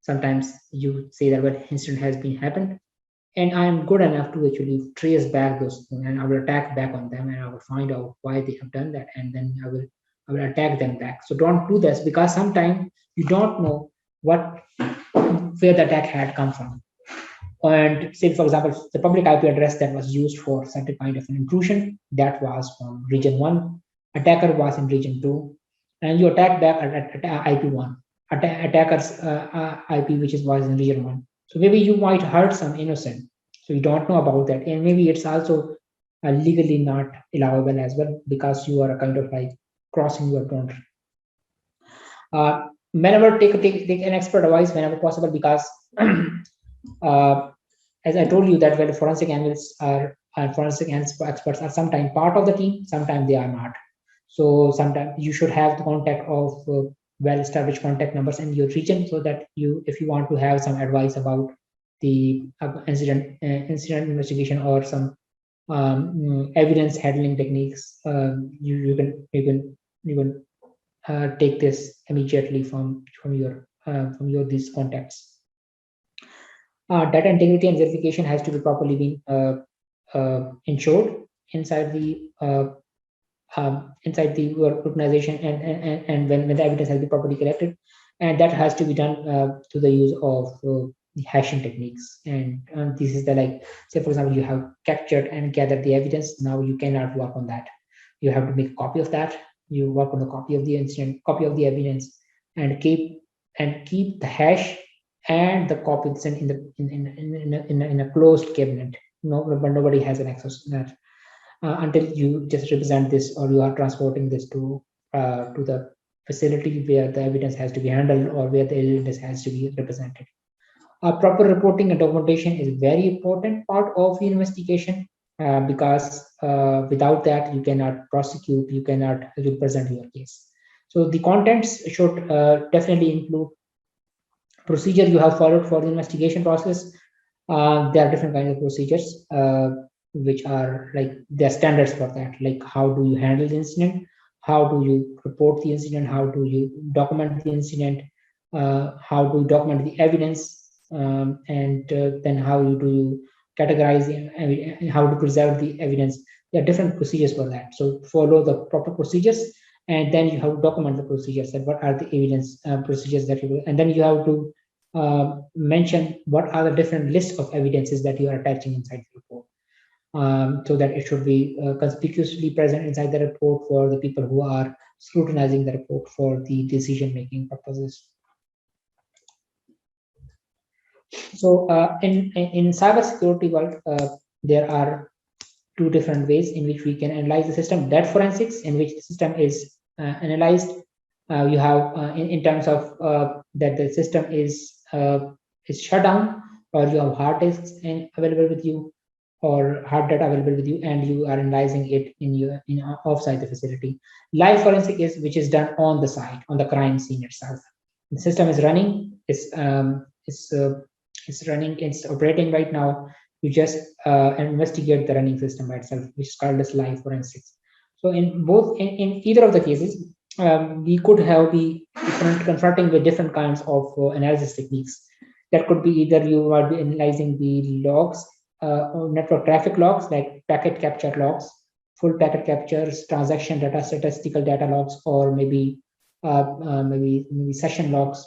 sometimes you say that, well, incident has been happened, and I am good enough to actually trace back those things, and I will attack back on them, and I will find out why they have done that, and then I will attack them back. So don't do this, because sometimes you don't know where the attack had come from. And say, for example, the public IP address that was used for certain kind of an intrusion, that was from region 1, attacker was in region 2, and you attack back at IP 1, attacker's IP which was in region 1. So maybe you might hurt some innocent, so you don't know about that, and maybe it's also legally not allowable as well, because you are a kind of like crossing your boundary. Whenever take an expert advice whenever possible, because as I told you that when forensic analysts are forensic experts are sometimes part of the team, sometimes they are not. So sometimes you should have the contact of well-established contact numbers in your region, so that if you want to have some advice about the incident investigation or some evidence handling techniques, you can take this immediately from your these contacts. Data integrity and verification has to be properly been ensured inside the organization, and when the evidence has been properly collected, and that has to be done through the use of the hashing techniques. And this is the, like, say for example, you have captured and gathered the evidence. Now you cannot work on that. You have to make a copy of that. You work on the copy of the incident, copy of the evidence, and keep the hash and the copy in a closed cabinet. But nobody has an access to that until you just represent this, or you are transporting this to the facility where the evidence has to be handled, or where the evidence has to be represented. Proper reporting and documentation is a very important part of the investigation, because without that you cannot prosecute, you cannot represent your case. So the contents should definitely include procedure you have followed for the investigation process. There are different kinds of procedures which are like, there are standards for that, like how do you handle the incident, how do you report the incident, how do you document the incident, how do you document the evidence, and then how do you categorize and how to preserve the evidence. There are different procedures for that, so follow the proper procedures, and then you have to document the procedures, and what are the evidence procedures that you do, and then you have to mention what are the different lists of evidences that you are attaching inside the report, so that it should be conspicuously present inside the report for the people who are scrutinizing the report for the decision making purposes. So in cybersecurity world, there are two different ways in which we can analyze the system. Debt forensics, in which the system is analyzed. You have in terms of that the system is shut down, or you have hard disks available with you, or hard data available with you, and you are analyzing it in offsite the facility. Live forensic is which is done on the site, on the crime scene itself. The system is running, it's running, it's operating right now. You just investigate the running system by itself, which is called as live forensics. So in either of the cases, we could have be confronting with different kinds of analysis techniques. That could be either you might be analyzing the logs, network traffic logs, like packet capture logs, full packet captures, transaction data, statistical data logs, or maybe session logs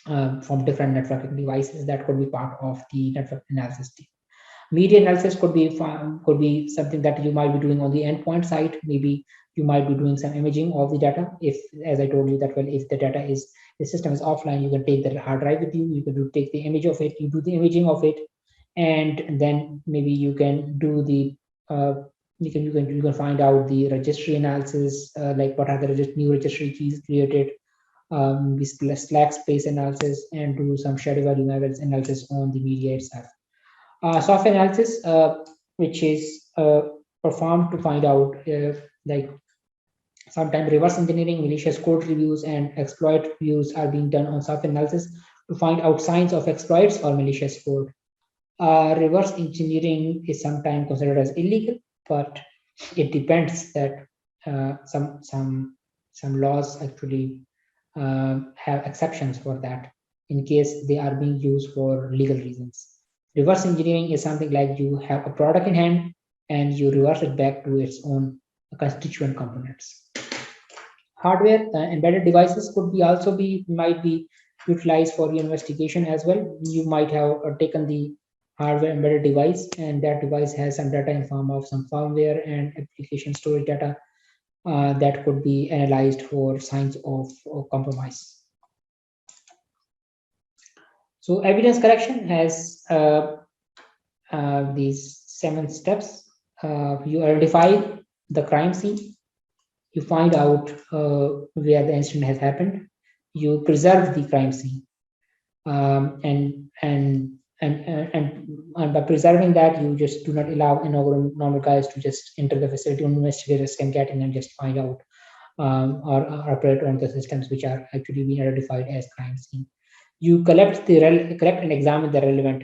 from different networking devices. That could be part of the network analysis team. Media analysis could be something that you might be doing on the endpoint side. Maybe you might be doing some imaging of the data. If, as I told you, that well, if the system is offline, you can take the hard drive with you. You can take the image of it. You do the imaging of it, and then maybe you can do the you can find out the registry analysis, like what are the new registry keys created, Slack space analysis, and do some shared value analysis on the media itself. Software analysis, which is performed to find out like sometimes reverse engineering, malicious code reviews, and exploit reviews are being done on software analysis to find out signs of exploits or malicious code. Reverse engineering is sometimes considered as illegal, but it depends that some laws actually have exceptions for that in case they are being used for legal reasons. Reverse engineering is something like you have a product in hand and you reverse it back to its own constituent components. Hardware embedded devices could might be utilized for your investigation as well. You might have taken the hardware embedded device, and that device has some data in form of some firmware and application storage data that could be analyzed for signs of compromise. So evidence collection has these 7 steps. You identify the crime scene, you find out where the incident has happened, you preserve the crime scene, and by preserving that, you just do not allow normal guys to just enter the facility. Only investigators can get in and just find out or operate on the systems which are actually being identified as crime scene. You collect and examine the relevant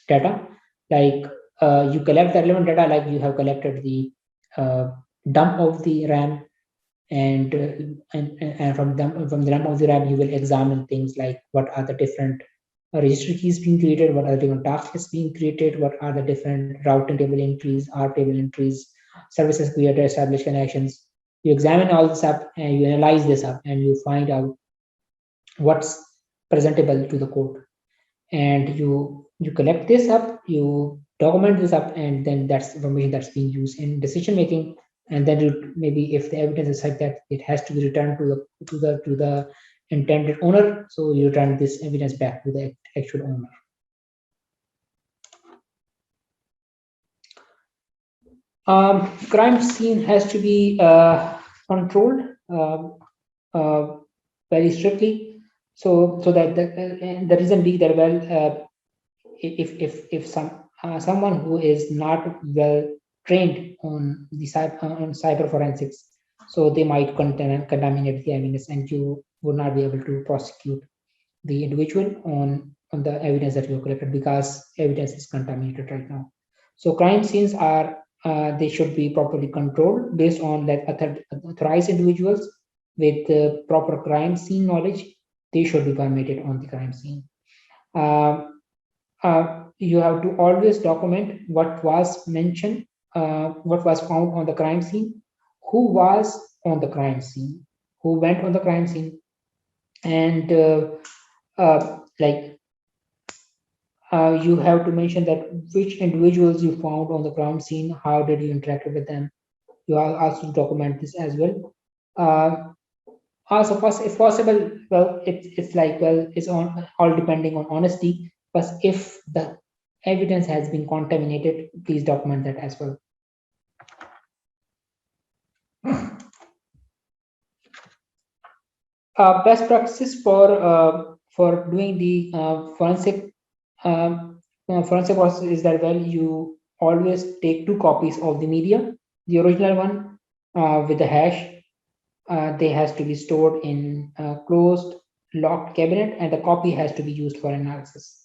data, like you collect the relevant data, like you have collected the dump of the RAM, and from the dump of the RAM, you will examine things like what are the different register keys being created, what are the different tasks being created, what are the different routing table entries, R table entries, services created, established connections. You examine all this up and you analyze this up, and you find out what's presentable to the court, and you collect this up, you document this up, and then that's information that's being used in decision making. And then you, maybe if the evidence is such that it has to be returned to the intended owner, so you return this evidence back to the actual owner. Crime scene has to be controlled very strictly, so that the reason being that, well, if someone who is not well trained on the cyber forensics, so they might contaminate the evidence, and you would not be able to prosecute the individual on the evidence that you collected, because evidence is contaminated right now. So crime scenes are they should be properly controlled based on that authorized individuals with proper crime scene knowledge. They should be permitted on the crime scene. You have to always document what was mentioned, what was found on the crime scene, who was on the crime scene, who went on the crime scene, and you have to mention that which individuals you found on the crime scene, how did you interact with them. You also document this as well. Also, if possible, well, it's like, well, it's on all depending on honesty. But if the evidence has been contaminated, please document that as well. Best practices for doing the forensic process is that, well, you always take 2 copies of the media, the original one with the hash. They has to be stored in a closed locked cabinet, and the copy has to be used for analysis.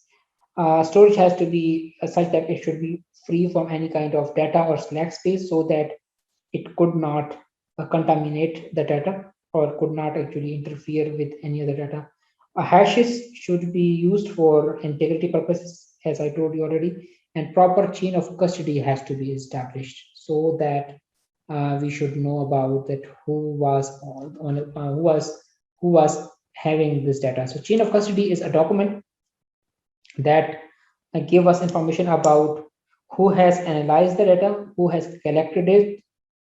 Storage has to be such that it should be free from any kind of data or slack space, so that it could not contaminate the data or could not actually interfere with any other data. Hashes should be used for integrity purposes, as I told you already, and proper chain of custody has to be established, so that we should know about that who was who was having this data. So chain of custody is a document that give us information about who has analyzed the data, who has collected it,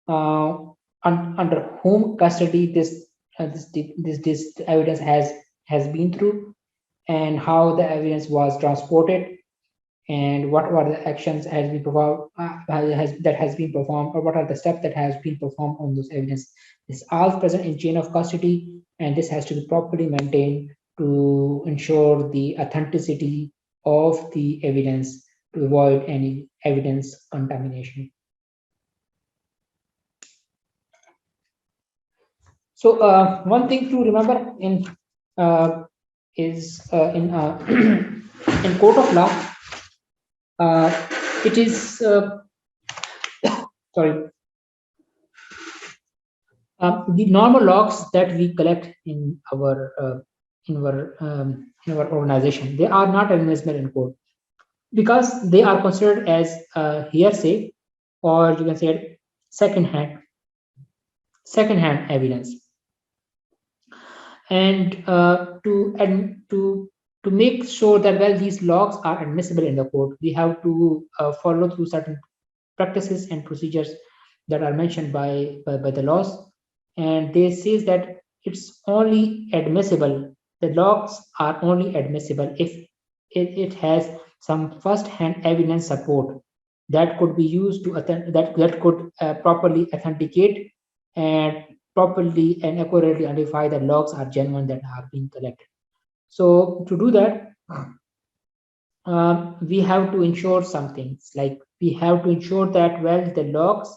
under whom custody this evidence has been through, and how the evidence was transported, and what were the actions has been performed that has been performed, or what are the steps that has been performed on those evidence. This all present in chain of custody, and this has to be properly maintained to ensure the authenticity of the evidence, to avoid any evidence contamination. So one thing to remember in is in in court of law, it is sorry, the normal logs that we collect in our organization, they are not admissible in court, because they are considered as hearsay, or you can say second-hand evidence. And to to make sure that well these logs are admissible in the code, we have to follow through certain practices and procedures that are mentioned by the laws. And they says that it's only admissible, the logs are only admissible if it has some first-hand evidence support that could be used to that could properly authenticate and properly and accurately identify that logs are genuine that are being collected. So to do that, we have to ensure some things, like we have to ensure that well the logs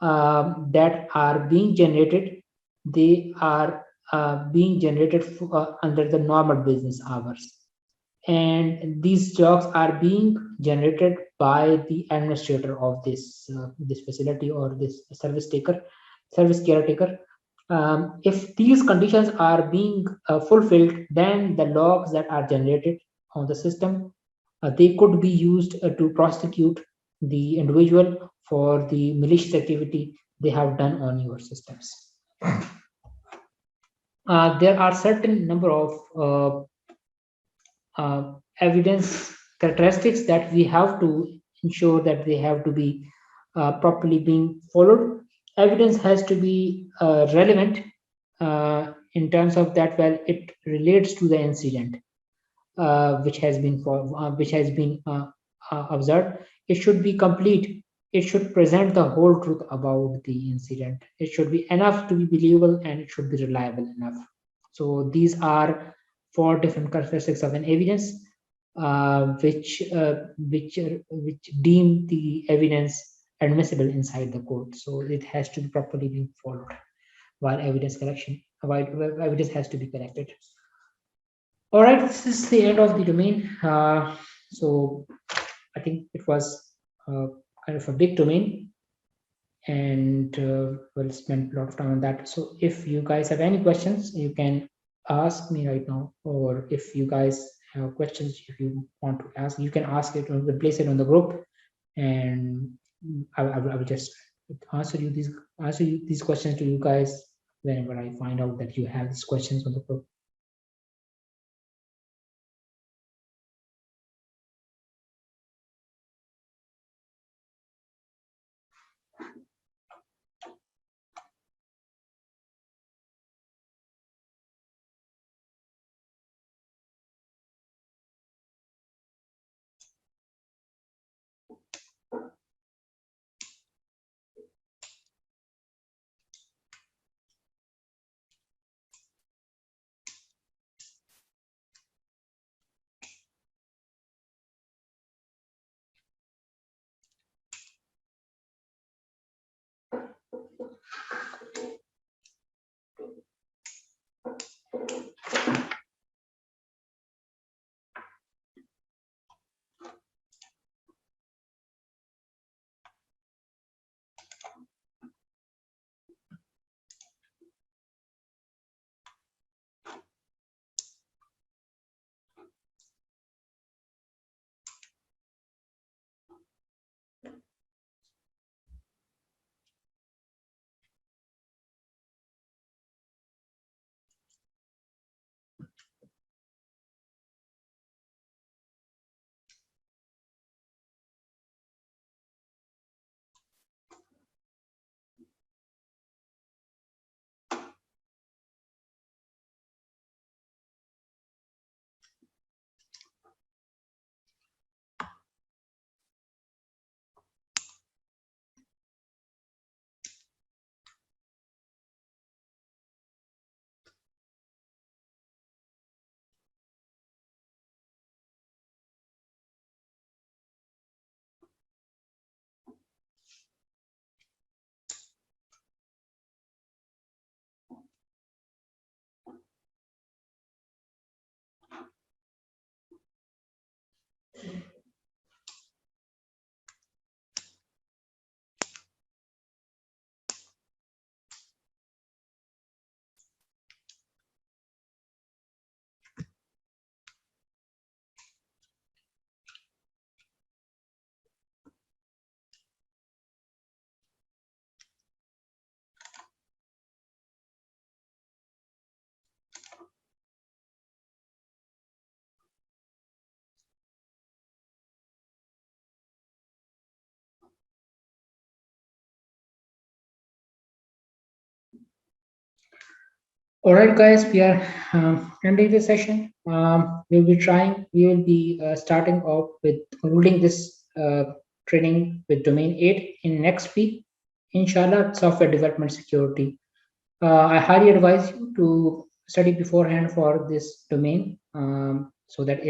that are being generated, they are being generated under the normal business hours, and these logs are being generated by the administrator of this facility or this service caretaker. If these conditions are being fulfilled, then the logs that are generated on the system, they could be used to prosecute the individual for the malicious activity they have done on your systems. There are certain number of evidence characteristics that we have to ensure that they have to be properly being followed. Evidence has to be relevant in terms of that well it relates to the incident which has been observed. It should be complete. It should present the whole truth about the incident. It should be enough to be believable and it should be reliable enough. So these are four different characteristics of an evidence which deem the evidence admissible inside the code. So it has to be properly being followed while evidence has to be collected. All right, this is the end of the domain. So I think it was kind of a big domain, and we'll spend a lot of time on that. So if you guys have any questions, you can ask me right now, or if you guys have questions, if you want to ask, you can ask it or place it on the group, and I will just answer these questions to you guys whenever I find out that you have these questions on the group. All right, guys, we are ending this session. We will be starting off with concluding this training with domain 8 in next week. Inshallah, software development security. I highly advise you to study beforehand for this domain, so that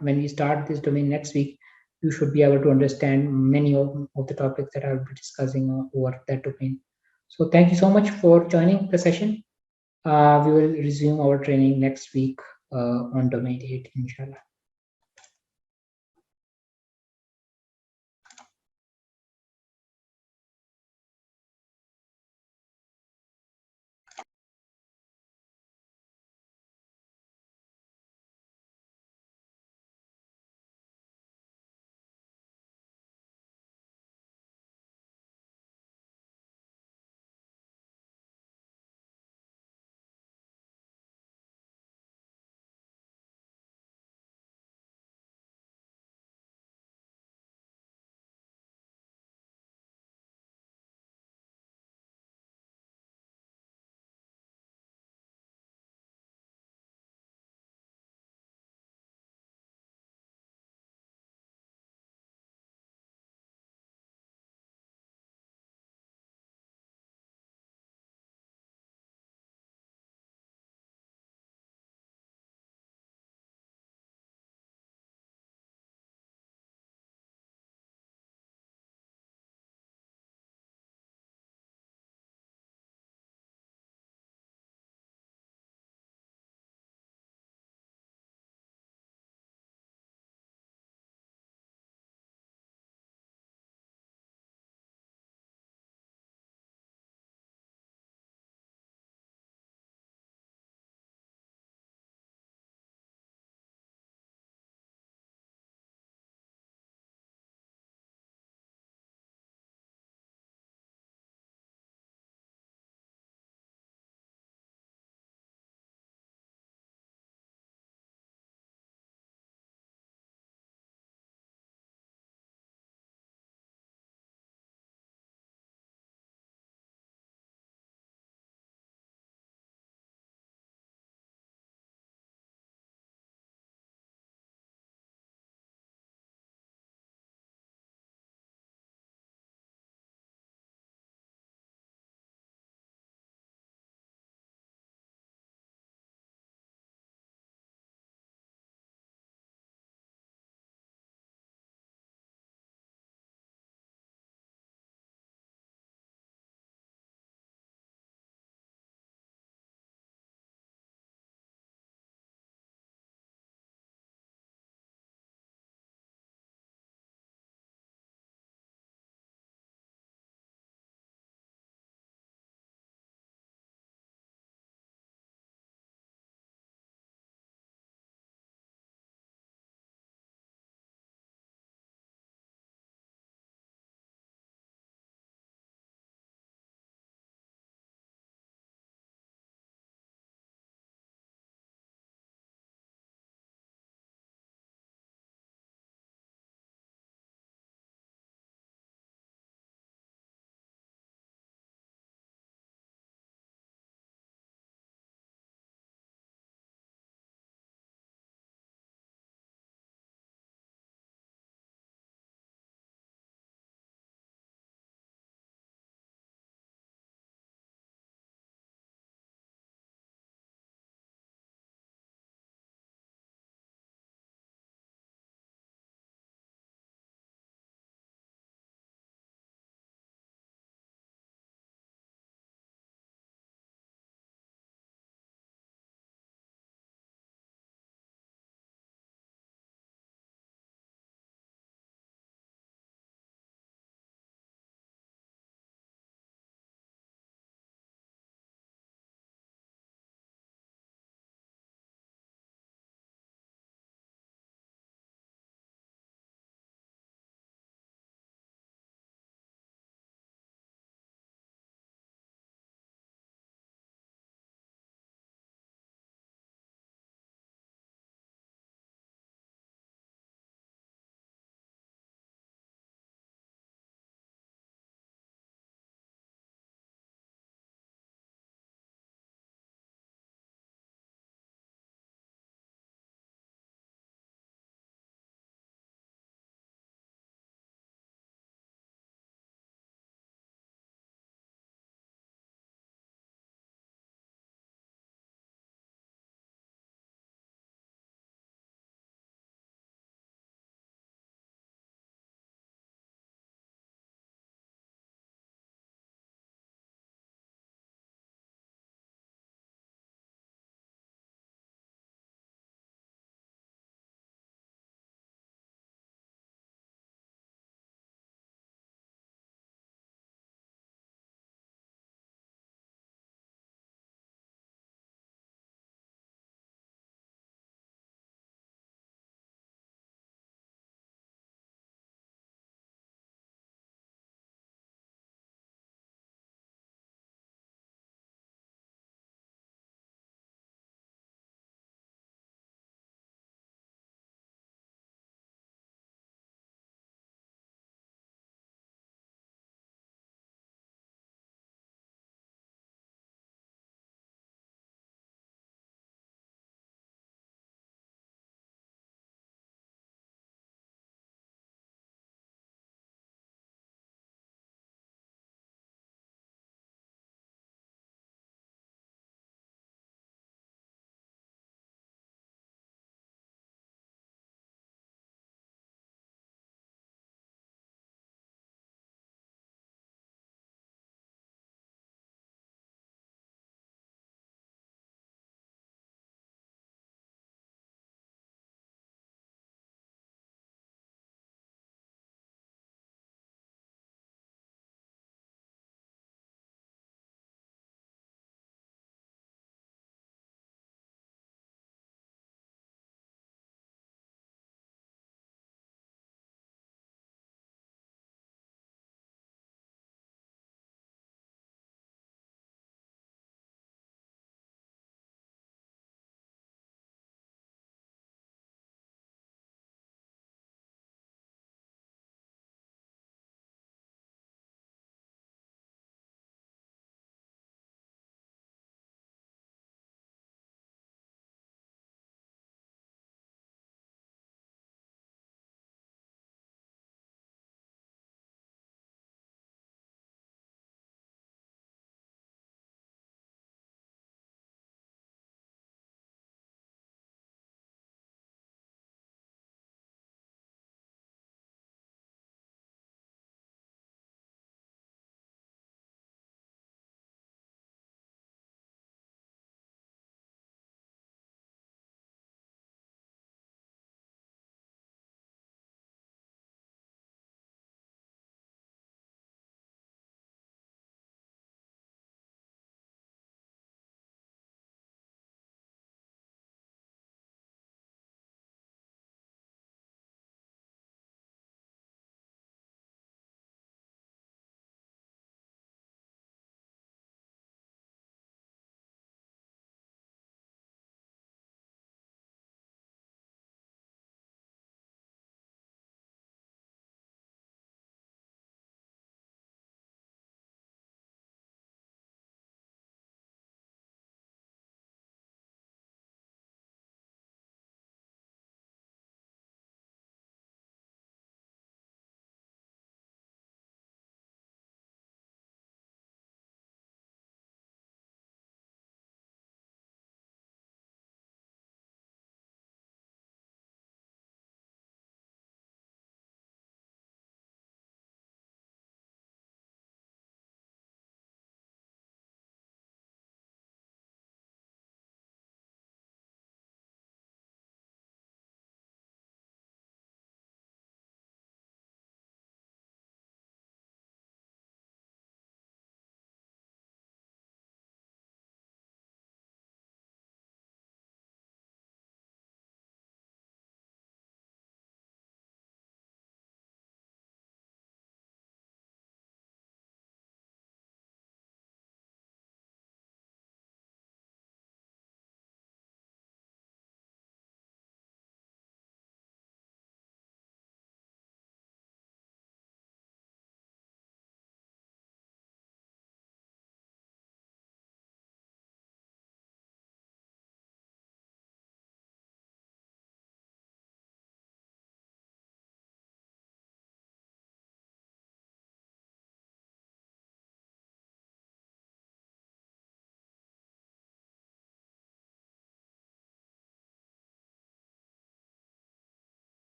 when we start this domain next week, you should be able to understand many of the topics that I will be discussing over that domain. So thank you so much for joining the session. We will resume our training next week on domain 8, inshallah.